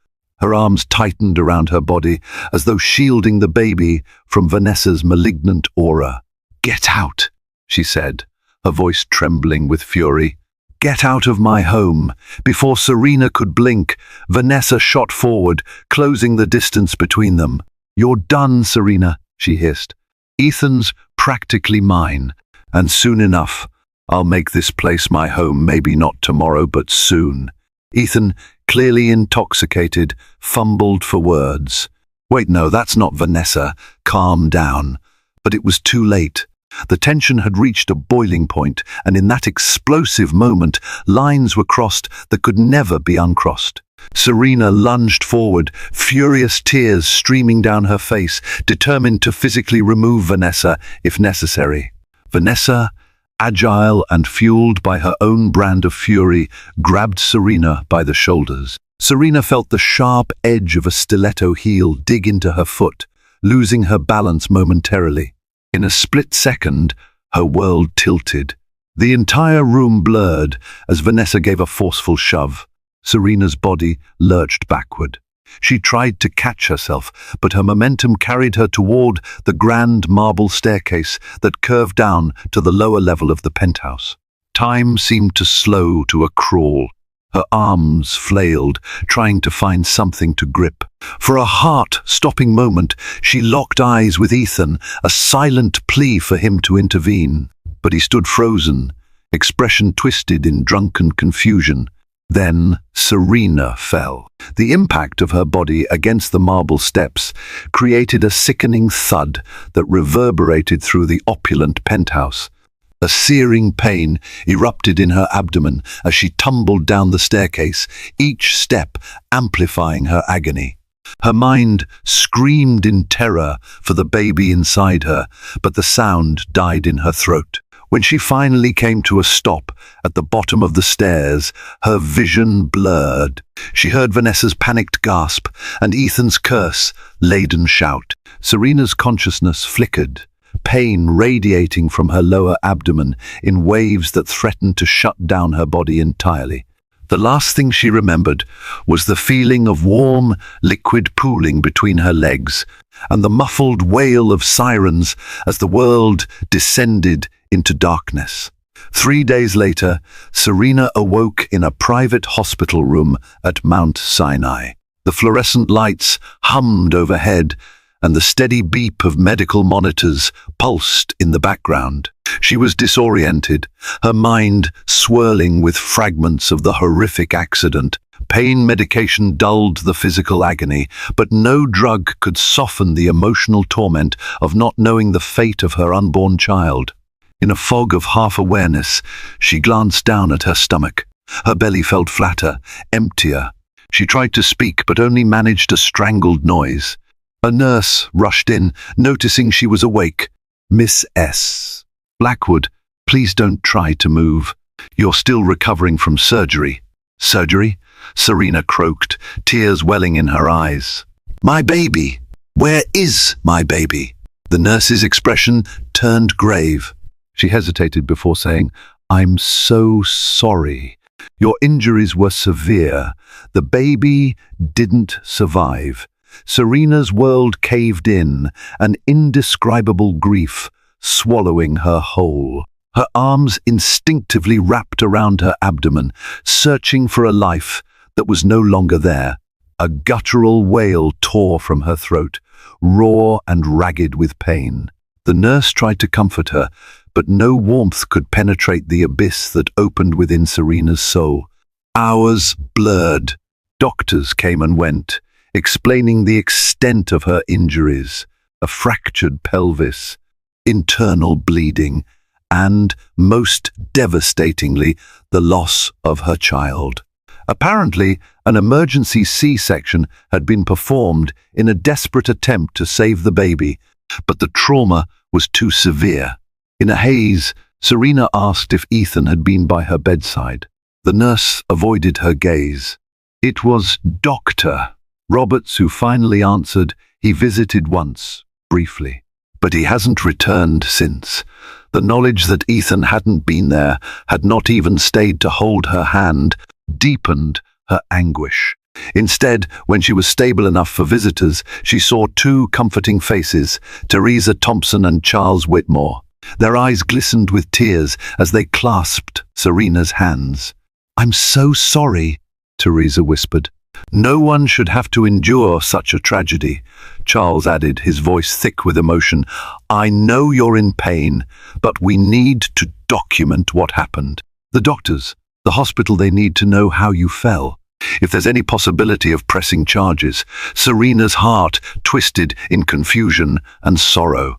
Her arms tightened around her body, as though shielding the baby from Vanessa's malignant aura. "Get out," she said, her voice trembling with fury. "Get out of my home." Before Serena could blink, Vanessa shot forward, closing the distance between them. "You're done, Serena," she hissed. "Ethan's practically mine, and soon enough, I'll make this place my home, maybe not tomorrow, but soon." Ethan, clearly intoxicated, fumbled for words. "Wait, no, that's not Vanessa. Calm down." But it was too late. The tension had reached a boiling point, and in that explosive moment, lines were crossed that could never be uncrossed. Serena lunged forward, furious tears streaming down her face, determined to physically remove Vanessa if necessary. Vanessa, agile and fueled by her own brand of fury, grabbed Serena by the shoulders. Serena felt the sharp edge of a stiletto heel dig into her foot, losing her balance momentarily. In a split second, her world tilted. The entire room blurred as Vanessa gave a forceful shove. Serena's body lurched backward. She tried to catch herself, but her momentum carried her toward the grand marble staircase that curved down to the lower level of the penthouse. Time seemed to slow to a crawl. Her arms flailed, trying to find something to grip. For a heart-stopping moment, she locked eyes with Ethan, a silent plea for him to intervene. But he stood frozen, expression twisted in drunken confusion. Then Serena fell. The impact of her body against the marble steps created a sickening thud that reverberated through the opulent penthouse. A searing pain erupted in her abdomen as she tumbled down the staircase, each step amplifying her agony. Her mind screamed in terror for the baby inside her, but the sound died in her throat. When she finally came to a stop at the bottom of the stairs, her vision blurred. She heard Vanessa's panicked gasp and Ethan's curse-laden shout. Serena's consciousness flickered, pain radiating from her lower abdomen in waves that threatened to shut down her body entirely. The last thing she remembered was the feeling of warm, liquid pooling between her legs and the muffled wail of sirens as the world descended into darkness. 3 days later, Serena awoke in a private hospital room at Mount Sinai. The fluorescent lights hummed overhead, and the steady beep of medical monitors pulsed in the background. She was disoriented, her mind swirling with fragments of the horrific accident. Pain medication dulled the physical agony, but no drug could soften the emotional torment of not knowing the fate of her unborn child. In a fog of half-awareness, she glanced down at her stomach. Her belly felt flatter, emptier. She tried to speak, but only managed a strangled noise. A nurse rushed in, noticing she was awake. "Miss S. Blackwood, please don't try to move. You're still recovering from surgery." "Surgery?" Serena croaked, tears welling in her eyes. "My baby! Where is my baby?" The nurse's expression turned grave. She hesitated before saying, "I'm so sorry. Your injuries were severe. The baby didn't survive." Serena's world caved in, an indescribable grief swallowing her whole. Her arms instinctively wrapped around her abdomen, searching for a life that was no longer there. A guttural wail tore from her throat, raw and ragged with pain. The nurse tried to comfort her, but no warmth could penetrate the abyss that opened within Serena's soul. Hours blurred. Doctors came and went, explaining the extent of her injuries: a fractured pelvis, internal bleeding, and, most devastatingly, the loss of her child. Apparently, an emergency C-section had been performed in a desperate attempt to save the baby, but the trauma was too severe. In a haze, Serena asked if Ethan had been by her bedside. The nurse avoided her gaze. It was Dr. Roberts who finally answered. He visited once, briefly, but he hasn't returned since. The knowledge that Ethan hadn't been there, had not even stayed to hold her hand, deepened her anguish. Instead, when she was stable enough for visitors, she saw two comforting faces, Teresa Thompson and Charles Whitmore. Their eyes glistened with tears as they clasped Serena's hands. "I'm so sorry," Teresa whispered. "No one should have to endure such a tragedy," Charles added, his voice thick with emotion. "I know you're in pain, but we need to document what happened. The doctors, the hospital, they need to know how you fell. If there's any possibility of pressing charges." Serena's heart twisted in confusion and sorrow.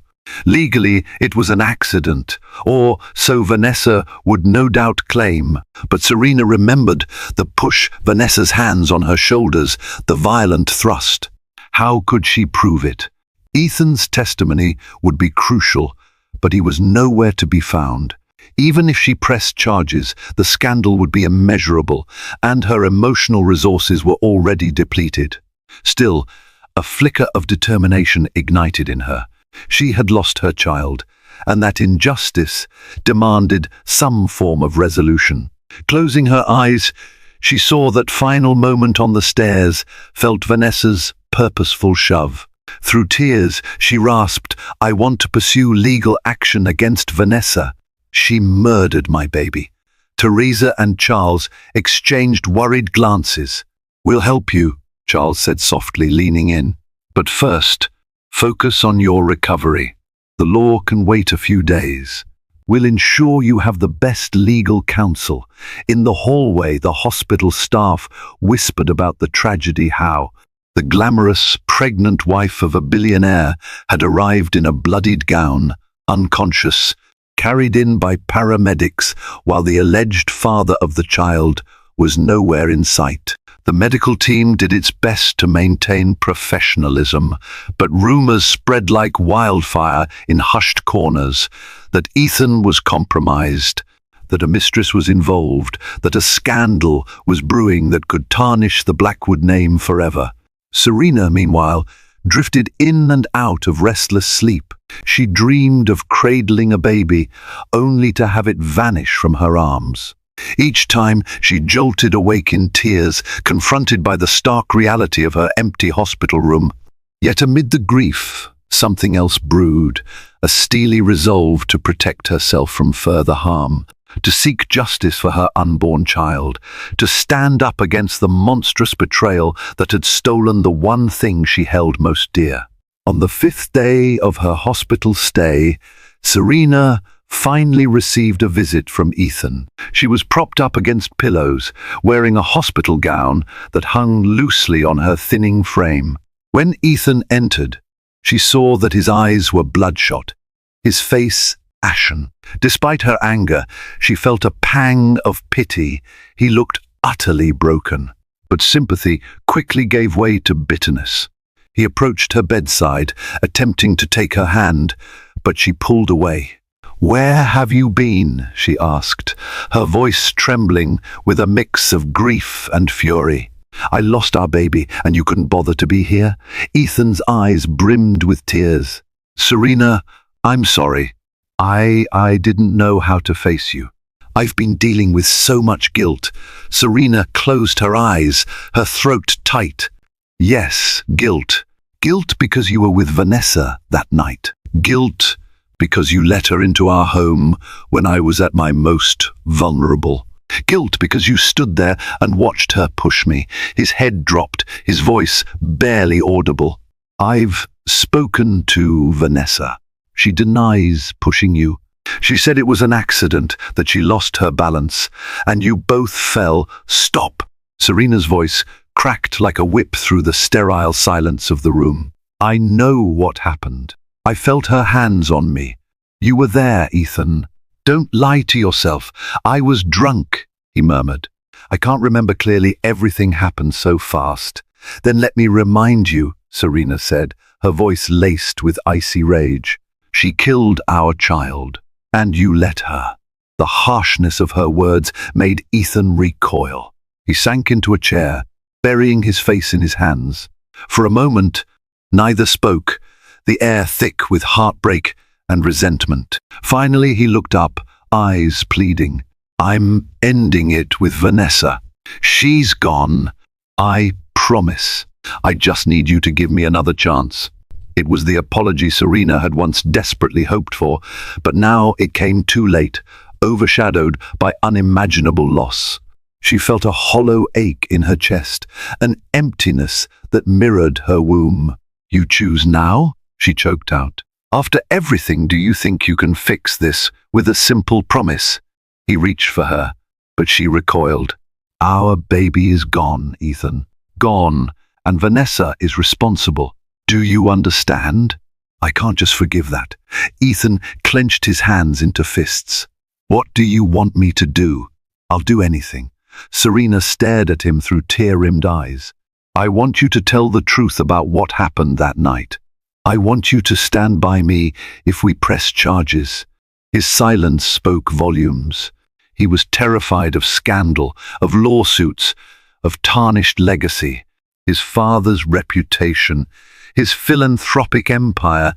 Legally, it was an accident, or so Vanessa would no doubt claim. But Serena remembered the push, Vanessa's hands on her shoulders, the violent thrust. How could she prove it? Ethan's testimony would be crucial, but he was nowhere to be found. Even if she pressed charges, the scandal would be immeasurable, and her emotional resources were already depleted. Still, a flicker of determination ignited in her. She had lost her child, and that injustice demanded some form of resolution. Closing her eyes, she saw that final moment on the stairs, felt Vanessa's purposeful shove. Through tears, she rasped, "I want to pursue legal action against Vanessa. She murdered my baby." Teresa and Charles exchanged worried glances. "We'll help you," Charles said softly, leaning in. "But first, focus on your recovery. The law can wait a few days. We'll ensure you have the best legal counsel." In the hallway, the hospital staff whispered about the tragedy, how the glamorous, pregnant wife of a billionaire had arrived in a bloodied gown, unconscious, carried in by paramedics, while the alleged father of the child was nowhere in sight. The medical team did its best to maintain professionalism, but rumors spread like wildfire in hushed corners that Ethan was compromised, that a mistress was involved, that a scandal was brewing that could tarnish the Blackwood name forever. Serena, meanwhile, drifted in and out of restless sleep. She dreamed of cradling a baby, only to have it vanish from her arms. Each time she jolted awake in tears, confronted by the stark reality of her empty hospital room. Yet amid the grief, something else brewed, a steely resolve to protect herself from further harm, to seek justice for her unborn child, to stand up against the monstrous betrayal that had stolen the one thing she held most dear. On the 5th day of her hospital stay, Serena finally received a visit from Ethan. She was propped up against pillows, wearing a hospital gown that hung loosely on her thinning frame. When Ethan entered, she saw that his eyes were bloodshot, his face ashen. Despite her anger, she felt a pang of pity. He looked utterly broken, but sympathy quickly gave way to bitterness. He approached her bedside, attempting to take her hand, but she pulled away. "Where have you been?" she asked, her voice trembling with a mix of grief and fury. "I lost our baby, and you couldn't bother to be here?" Ethan's eyes brimmed with tears. "Serena, I'm sorry. I didn't know how to face you. I've been dealing with so much guilt." Serena closed her eyes, her throat tight. "Yes, guilt. Guilt because you were with Vanessa that night. Guilt because you let her into our home when I was at my most vulnerable. Guilt because you stood there and watched her push me." His head dropped, his voice barely audible. "I've spoken to Vanessa. She denies pushing you. She said it was an accident, that she lost her balance, and you both fell." "Stop!" Serena's voice cracked like a whip through the sterile silence of the room. "I know what happened. I felt her hands on me. You were there, Ethan. Don't lie to yourself. I was drunk," he murmured. "I can't remember clearly. Everything happened so fast." "Then let me remind you," Serena said, her voice laced with icy rage. "She killed our child, and you let her." The harshness of her words made Ethan recoil. He sank into a chair, burying his face in his hands. For a moment, neither spoke, the air thick with heartbreak and resentment. Finally, he looked up, eyes pleading. "I'm ending it with Vanessa. She's gone. I promise. I just need you to give me another chance." It was the apology Serena had once desperately hoped for, but now it came too late, overshadowed by unimaginable loss. She felt a hollow ache in her chest, an emptiness that mirrored her womb. "You choose now?" she choked out. "After everything, do you think you can fix this with a simple promise?" He reached for her, but she recoiled. "Our baby is gone, Ethan. Gone, and Vanessa is responsible. Do you understand?" I can't just forgive that. Ethan clenched his hands into fists. What do you want me to do? I'll do anything. Serena stared at him through tear-rimmed eyes. I want you to tell the truth about what happened that night. I want you to stand by me if we press charges. His silence spoke volumes. He was terrified of scandal, of lawsuits, of tarnished legacy. His father's reputation, his philanthropic empire,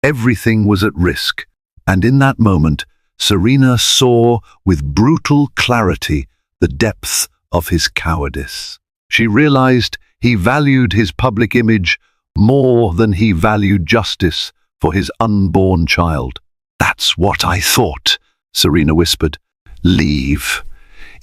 everything was at risk. And in that moment, Serena saw with brutal clarity the depth of his cowardice. She realized he valued his public image more than he valued justice for his unborn child. That's what I thought, Serena whispered. Leave.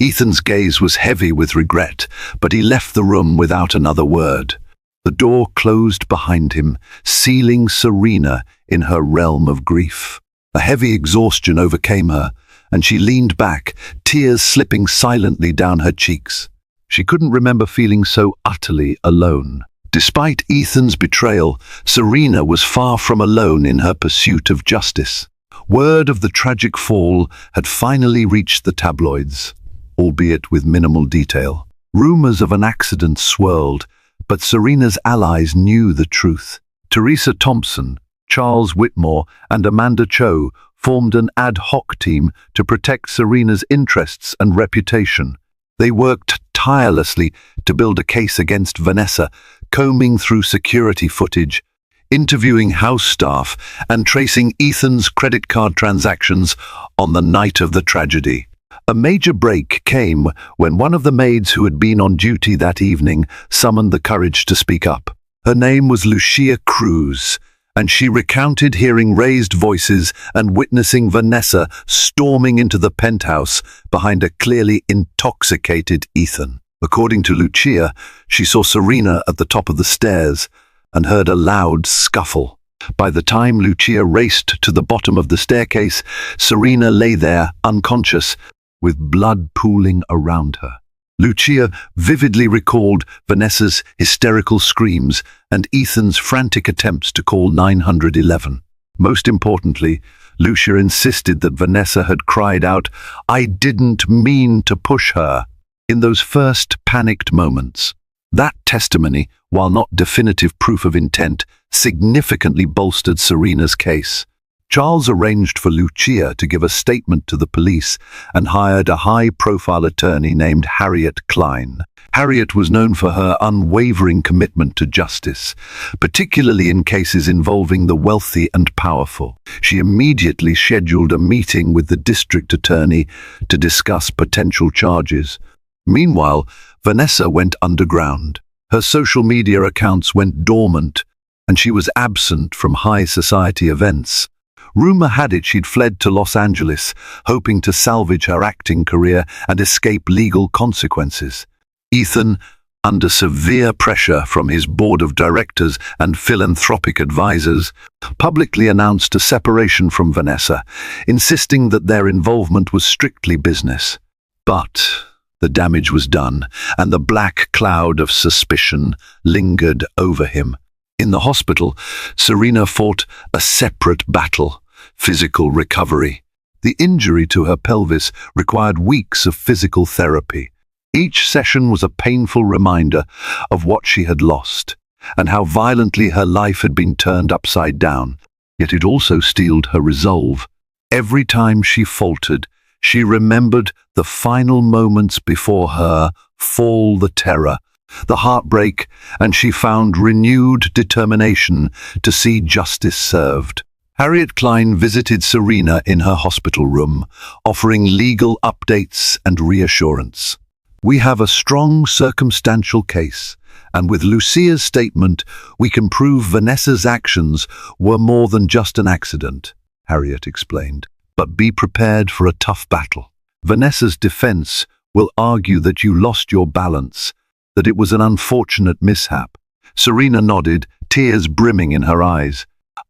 Ethan's gaze was heavy with regret, but he left the room without another word. The door closed behind him, sealing Serena in her realm of grief. A heavy exhaustion overcame her, and she leaned back, tears slipping silently down her cheeks. She couldn't remember feeling so utterly alone. Despite Ethan's betrayal, Serena was far from alone in her pursuit of justice. Word of the tragic fall had finally reached the tabloids, albeit with minimal detail. Rumors of an accident swirled, but Serena's allies knew the truth. Teresa Thompson, Charles Whitmore, and Amanda Cho formed an ad hoc team to protect Serena's interests and reputation. They worked tirelessly to build a case against Vanessa, combing through security footage, interviewing house staff, and tracing Ethan's credit card transactions on the night of the tragedy. A major break came when one of the maids who had been on duty that evening summoned the courage to speak up. Her name was Lucia Cruz, and she recounted hearing raised voices and witnessing Vanessa storming into the penthouse behind a clearly intoxicated Ethan. According to Lucia, she saw Serena at the top of the stairs and heard a loud scuffle. By the time Lucia raced to the bottom of the staircase, Serena lay there, unconscious, with blood pooling around her. Lucia vividly recalled Vanessa's hysterical screams and Ethan's frantic attempts to call 911. Most importantly, Lucia insisted that Vanessa had cried out, "I didn't mean to push her," in those first panicked moments. That testimony, while not definitive proof of intent, significantly bolstered Serena's case. Charles arranged for Lucia to give a statement to the police and hired a high-profile attorney named Harriet Klein. Harriet was known for her unwavering commitment to justice, particularly in cases involving the wealthy and powerful. She immediately scheduled a meeting with the district attorney to discuss potential charges. Meanwhile, Vanessa went underground. Her social media accounts went dormant, and she was absent from high society events. Rumor had it she'd fled to Los Angeles, hoping to salvage her acting career and escape legal consequences. Ethan, under severe pressure from his board of directors and philanthropic advisors, publicly announced a separation from Vanessa, insisting that their involvement was strictly business. But the damage was done, and the black cloud of suspicion lingered over him. In the hospital, Serena fought a separate battle: physical recovery. The injury to her pelvis required weeks of physical therapy. Each session was a painful reminder of what she had lost, and how violently her life had been turned upside down. Yet it also steeled her resolve. Every time she faltered, she remembered the final moments before her fall, the terror, the heartbreak, and she found renewed determination to see justice served. Harriet Klein visited Serena in her hospital room, offering legal updates and reassurance. "We have a strong circumstantial case, and with Lucia's statement, we can prove Vanessa's actions were more than just an accident," Harriet explained. "But be prepared for a tough battle. Vanessa's defense will argue that you lost your balance, that it was an unfortunate mishap." Serena nodded, tears brimming in her eyes.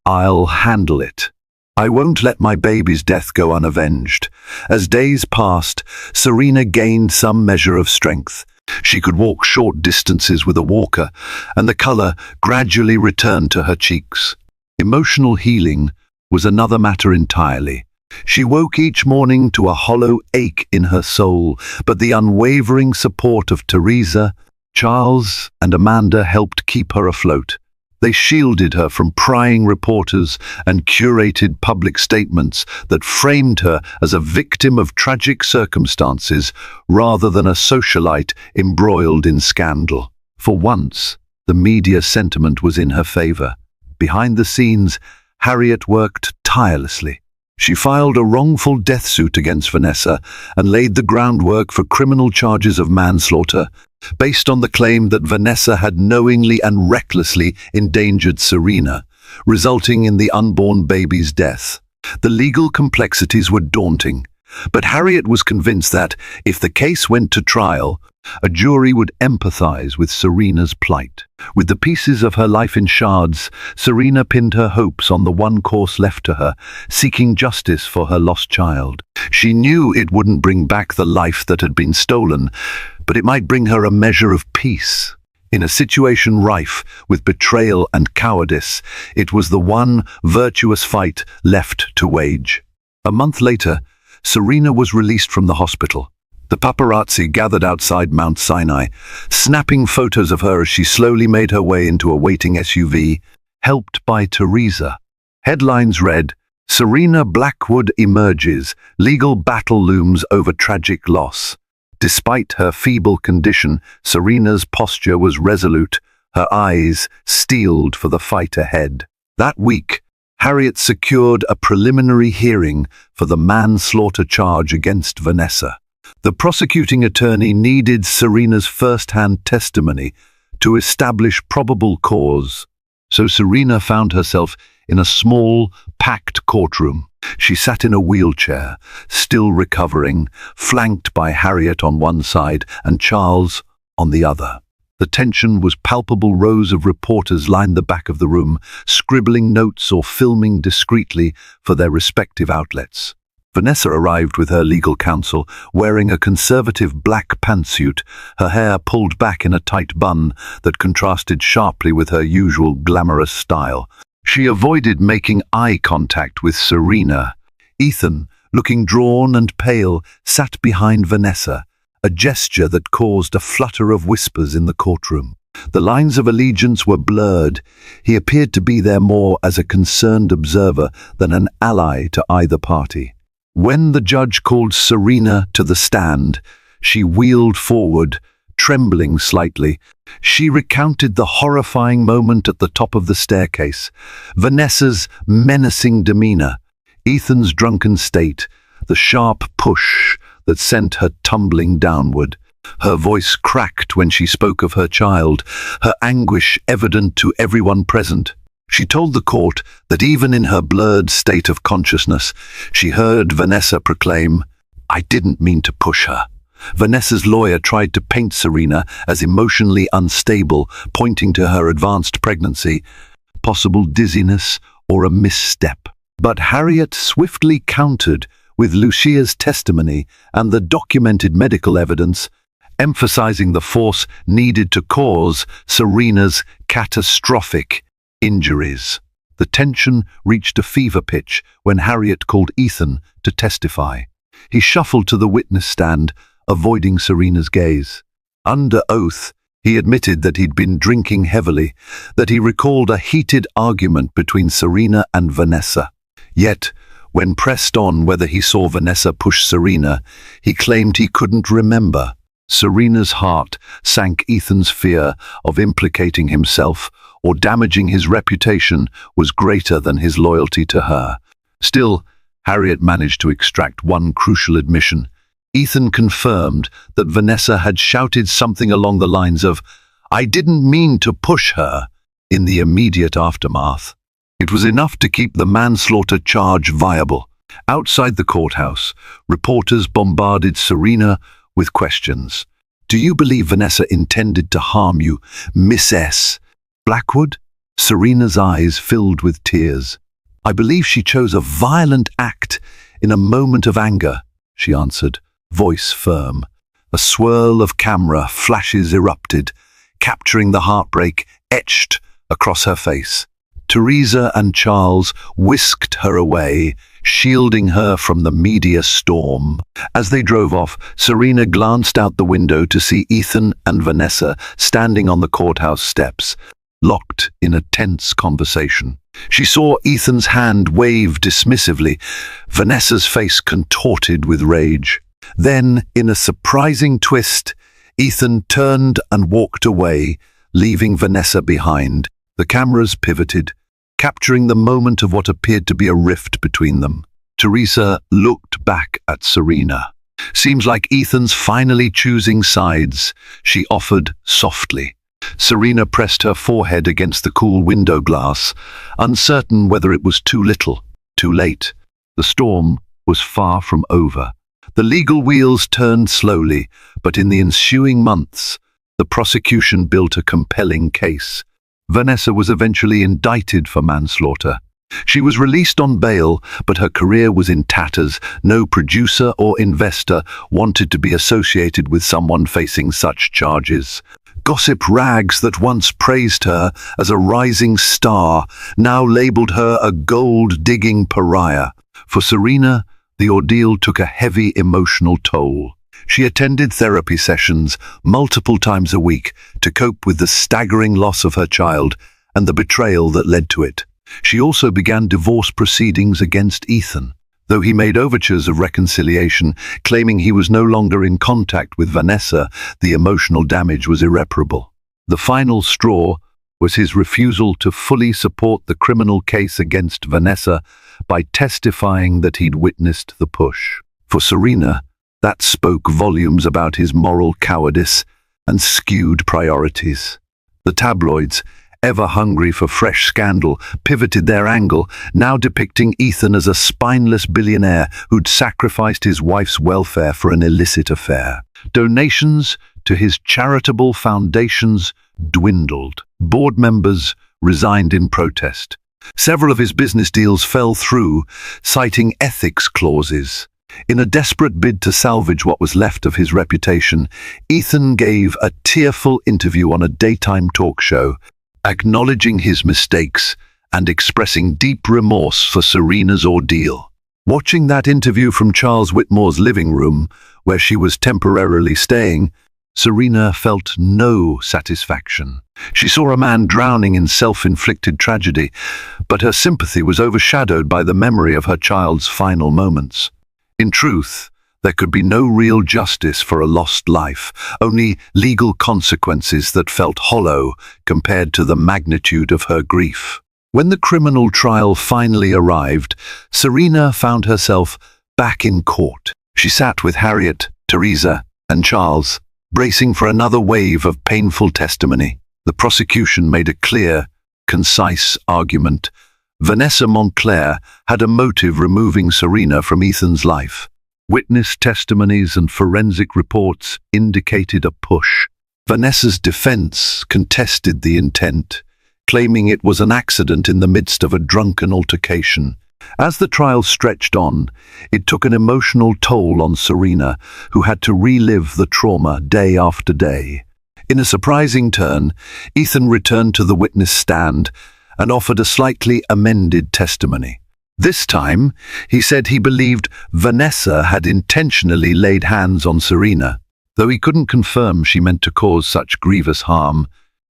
"I'll handle it. I won't let my baby's death go unavenged." As days passed, Serena gained some measure of strength. She could walk short distances with a walker, and the color gradually returned to her cheeks. Emotional healing was another matter entirely. She woke each morning to a hollow ache in her soul, but the unwavering support of Teresa, Charles, and Amanda helped keep her afloat. They shielded her from prying reporters and curated public statements that framed her as a victim of tragic circumstances rather than a socialite embroiled in scandal. For once, the media sentiment was in her favor. Behind the scenes, Harriet worked tirelessly. She filed a wrongful death suit against Vanessa and laid the groundwork for criminal charges of manslaughter, based on the claim that Vanessa had knowingly and recklessly endangered Serena, resulting in the unborn baby's death. The legal complexities were daunting, but Harriet was convinced that, if the case went to trial, a jury would empathize with Serena's plight. With the pieces of her life in shards, Serena pinned her hopes on the one course left to her, seeking justice for her lost child. She knew it wouldn't bring back the life that had been stolen, but it might bring her a measure of peace. In a situation rife with betrayal and cowardice, it was the one virtuous fight left to wage. A month later, Serena was released from the hospital. The paparazzi gathered outside Mount Sinai, snapping photos of her as she slowly made her way into a waiting SUV, helped by Teresa. Headlines read, "Serena Blackwood emerges, legal battle looms over tragic loss." Despite her feeble condition, Serena's posture was resolute, her eyes steeled for the fight ahead. That week, Harriet secured a preliminary hearing for the manslaughter charge against Vanessa. The prosecuting attorney needed Serena's first-hand testimony to establish probable cause, so Serena found herself in a small, packed courtroom. She sat in a wheelchair, still recovering, flanked by Harriet on one side and Charles on the other. The tension was palpable. Rows of reporters lined the back of the room, scribbling notes or filming discreetly for their respective outlets. Vanessa arrived with her legal counsel, wearing a conservative black pantsuit, her hair pulled back in a tight bun that contrasted sharply with her usual glamorous style. She avoided making eye contact with Serena. Ethan, looking drawn and pale, sat behind Vanessa, a gesture that caused a flutter of whispers in the courtroom. The lines of allegiance were blurred. He appeared to be there more as a concerned observer than an ally to either party. When the judge called Serena to the stand, she wheeled forward, trembling slightly. She recounted the horrifying moment at the top of the staircase, Vanessa's menacing demeanor, Ethan's drunken state, the sharp push that sent her tumbling downward. Her voice cracked when she spoke of her child, her anguish evident to everyone present. She told the court that even in her blurred state of consciousness, she heard Vanessa proclaim, "I didn't mean to push her." Vanessa's lawyer tried to paint Serena as emotionally unstable, pointing to her advanced pregnancy, possible dizziness, or a misstep. But Harriet swiftly countered with Lucia's testimony and the documented medical evidence, emphasizing the force needed to cause Serena's catastrophic injuries. The tension reached a fever pitch when Harriet called Ethan to testify. He shuffled to the witness stand, avoiding Serena's gaze. Under oath, he admitted that he'd been drinking heavily, that he recalled a heated argument between Serena and Vanessa. Yet, when pressed on whether he saw Vanessa push Serena, he claimed he couldn't remember. Serena's heart sank. Ethan's fear of implicating himself or damaging his reputation was greater than his loyalty to her. Still, Harriet managed to extract one crucial admission. Ethan confirmed that Vanessa had shouted something along the lines of, "I didn't mean to push her," in the immediate aftermath. It was enough to keep the manslaughter charge viable. Outside the courthouse, reporters bombarded Serena with questions. "Do you believe Vanessa intended to harm you, Miss S. Blackwood?" Serena's eyes filled with tears. "I believe she chose a violent act in a moment of anger," she answered, voice firm. A swirl of camera flashes erupted, capturing the heartbreak etched across her face. Teresa and Charles whisked her away, shielding her from the media storm. As they drove off, Serena glanced out the window to see Ethan and Vanessa standing on the courthouse steps, locked in a tense conversation. She saw Ethan's hand wave dismissively, Vanessa's face contorted with rage. Then, in a surprising twist, Ethan turned and walked away, leaving Vanessa behind. The cameras pivoted, capturing the moment of what appeared to be a rift between them. Teresa looked back at Serena. "Seems like Ethan's finally choosing sides," she offered softly. Serena pressed her forehead against the cool window glass, uncertain whether it was too little, too late. The storm was far from over. The legal wheels turned slowly, but in the ensuing months, the prosecution built a compelling case. Vanessa was eventually indicted for manslaughter. She was released on bail, but her career was in tatters. No producer or investor wanted to be associated with someone facing such charges. Gossip rags that once praised her as a rising star now labeled her a gold-digging pariah. For Serena, the ordeal took a heavy emotional toll. She attended therapy sessions multiple times a week to cope with the staggering loss of her child and the betrayal that led to it. She also began divorce proceedings against Ethan, though he made overtures of reconciliation, claiming he was no longer in contact with Vanessa. The emotional damage was irreparable. The final straw was his refusal to fully support the criminal case against Vanessa by testifying that he'd witnessed the push. For Serena, that spoke volumes about his moral cowardice and skewed priorities. The tabloids, ever hungry for fresh scandal, pivoted their angle, now depicting Ethan as a spineless billionaire who'd sacrificed his wife's welfare for an illicit affair. Donations to his charitable foundations dwindled. Board members resigned in protest. Several of his business deals fell through, citing ethics clauses. In a desperate bid to salvage what was left of his reputation, Ethan gave a tearful interview on a daytime talk show, acknowledging his mistakes and expressing deep remorse for Serena's ordeal. Watching that interview from Charles Whitmore's living room, where she was temporarily staying, Serena felt no satisfaction. She saw a man drowning in self-inflicted tragedy, but her sympathy was overshadowed by the memory of her child's final moments. In truth, there could be no real justice for a lost life, only legal consequences that felt hollow compared to the magnitude of her grief. When the criminal trial finally arrived, Serena found herself back in court. She sat with Harriet, Teresa, and Charles, bracing for another wave of painful testimony. The prosecution made a clear, concise argument. Vanessa Montclair had a motive removing Serena from Ethan's life. Witness testimonies and forensic reports indicated a push. Vanessa's defense contested the intent, claiming it was an accident in the midst of a drunken altercation. As the trial stretched on, it took an emotional toll on Serena, who had to relive the trauma day after day. In a surprising turn, Ethan returned to the witness stand and offered a slightly amended testimony. This time, he said he believed Vanessa had intentionally laid hands on Serena. Though he couldn't confirm she meant to cause such grievous harm,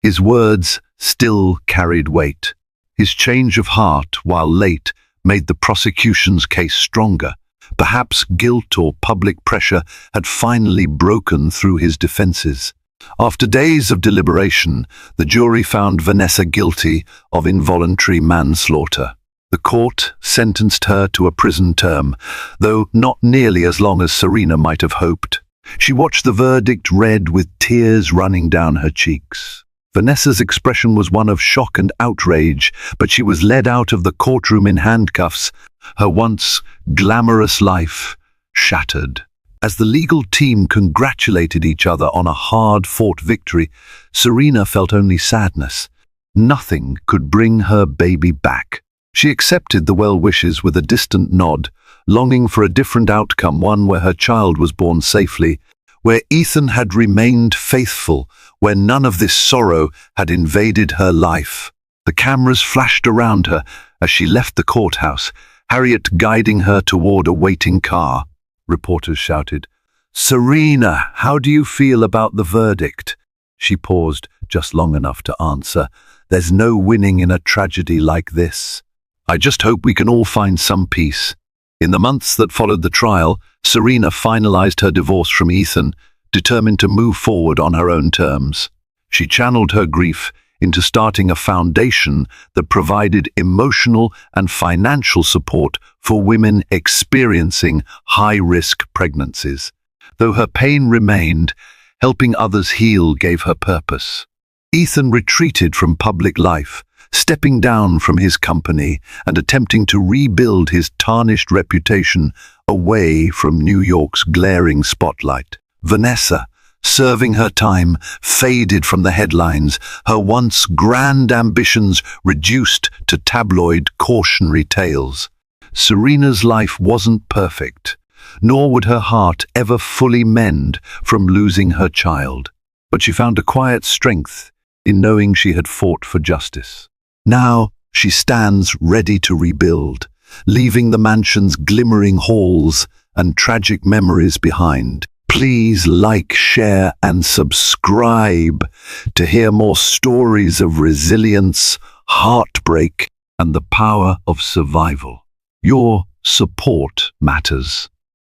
his words still carried weight. His change of heart, while late, made the prosecution's case stronger. Perhaps guilt or public pressure had finally broken through his defenses. After days of deliberation, the jury found Vanessa guilty of involuntary manslaughter. The court sentenced her to a prison term, though not nearly as long as Serena might have hoped. She watched the verdict read with tears running down her cheeks. Vanessa's expression was one of shock and outrage, but she was led out of the courtroom in handcuffs, her once glamorous life shattered. As the legal team congratulated each other on a hard-fought victory, Serena felt only sadness. Nothing could bring her baby back. She accepted the well-wishes with a distant nod, longing for a different outcome, one where her child was born safely, where Ethan had remained faithful, where none of this sorrow had invaded her life. The cameras flashed around her as she left the courthouse, Harriet guiding her toward a waiting car. Reporters shouted, "Serena, how do you feel about the verdict?" She paused just long enough to answer, "There's no winning in a tragedy like this. I just hope we can all find some peace." In the months that followed the trial, Serena finalized her divorce from Ethan, determined to move forward on her own terms. She channeled her grief into starting a foundation that provided emotional and financial support for women experiencing high-risk pregnancies. Though her pain remained, helping others heal gave her purpose. Ethan retreated from public life, stepping down from his company and attempting to rebuild his tarnished reputation away from New York's glaring spotlight. Vanessa, serving her time, faded from the headlines, her once grand ambitions reduced to tabloid cautionary tales. Serena's life wasn't perfect, nor would her heart ever fully mend from losing her child. But she found a quiet strength in knowing she had fought for justice. Now she stands ready to rebuild, leaving the mansion's glimmering halls and tragic memories behind. Please like, share, and subscribe to hear more stories of resilience, heartbreak, and the power of survival. Your support matters.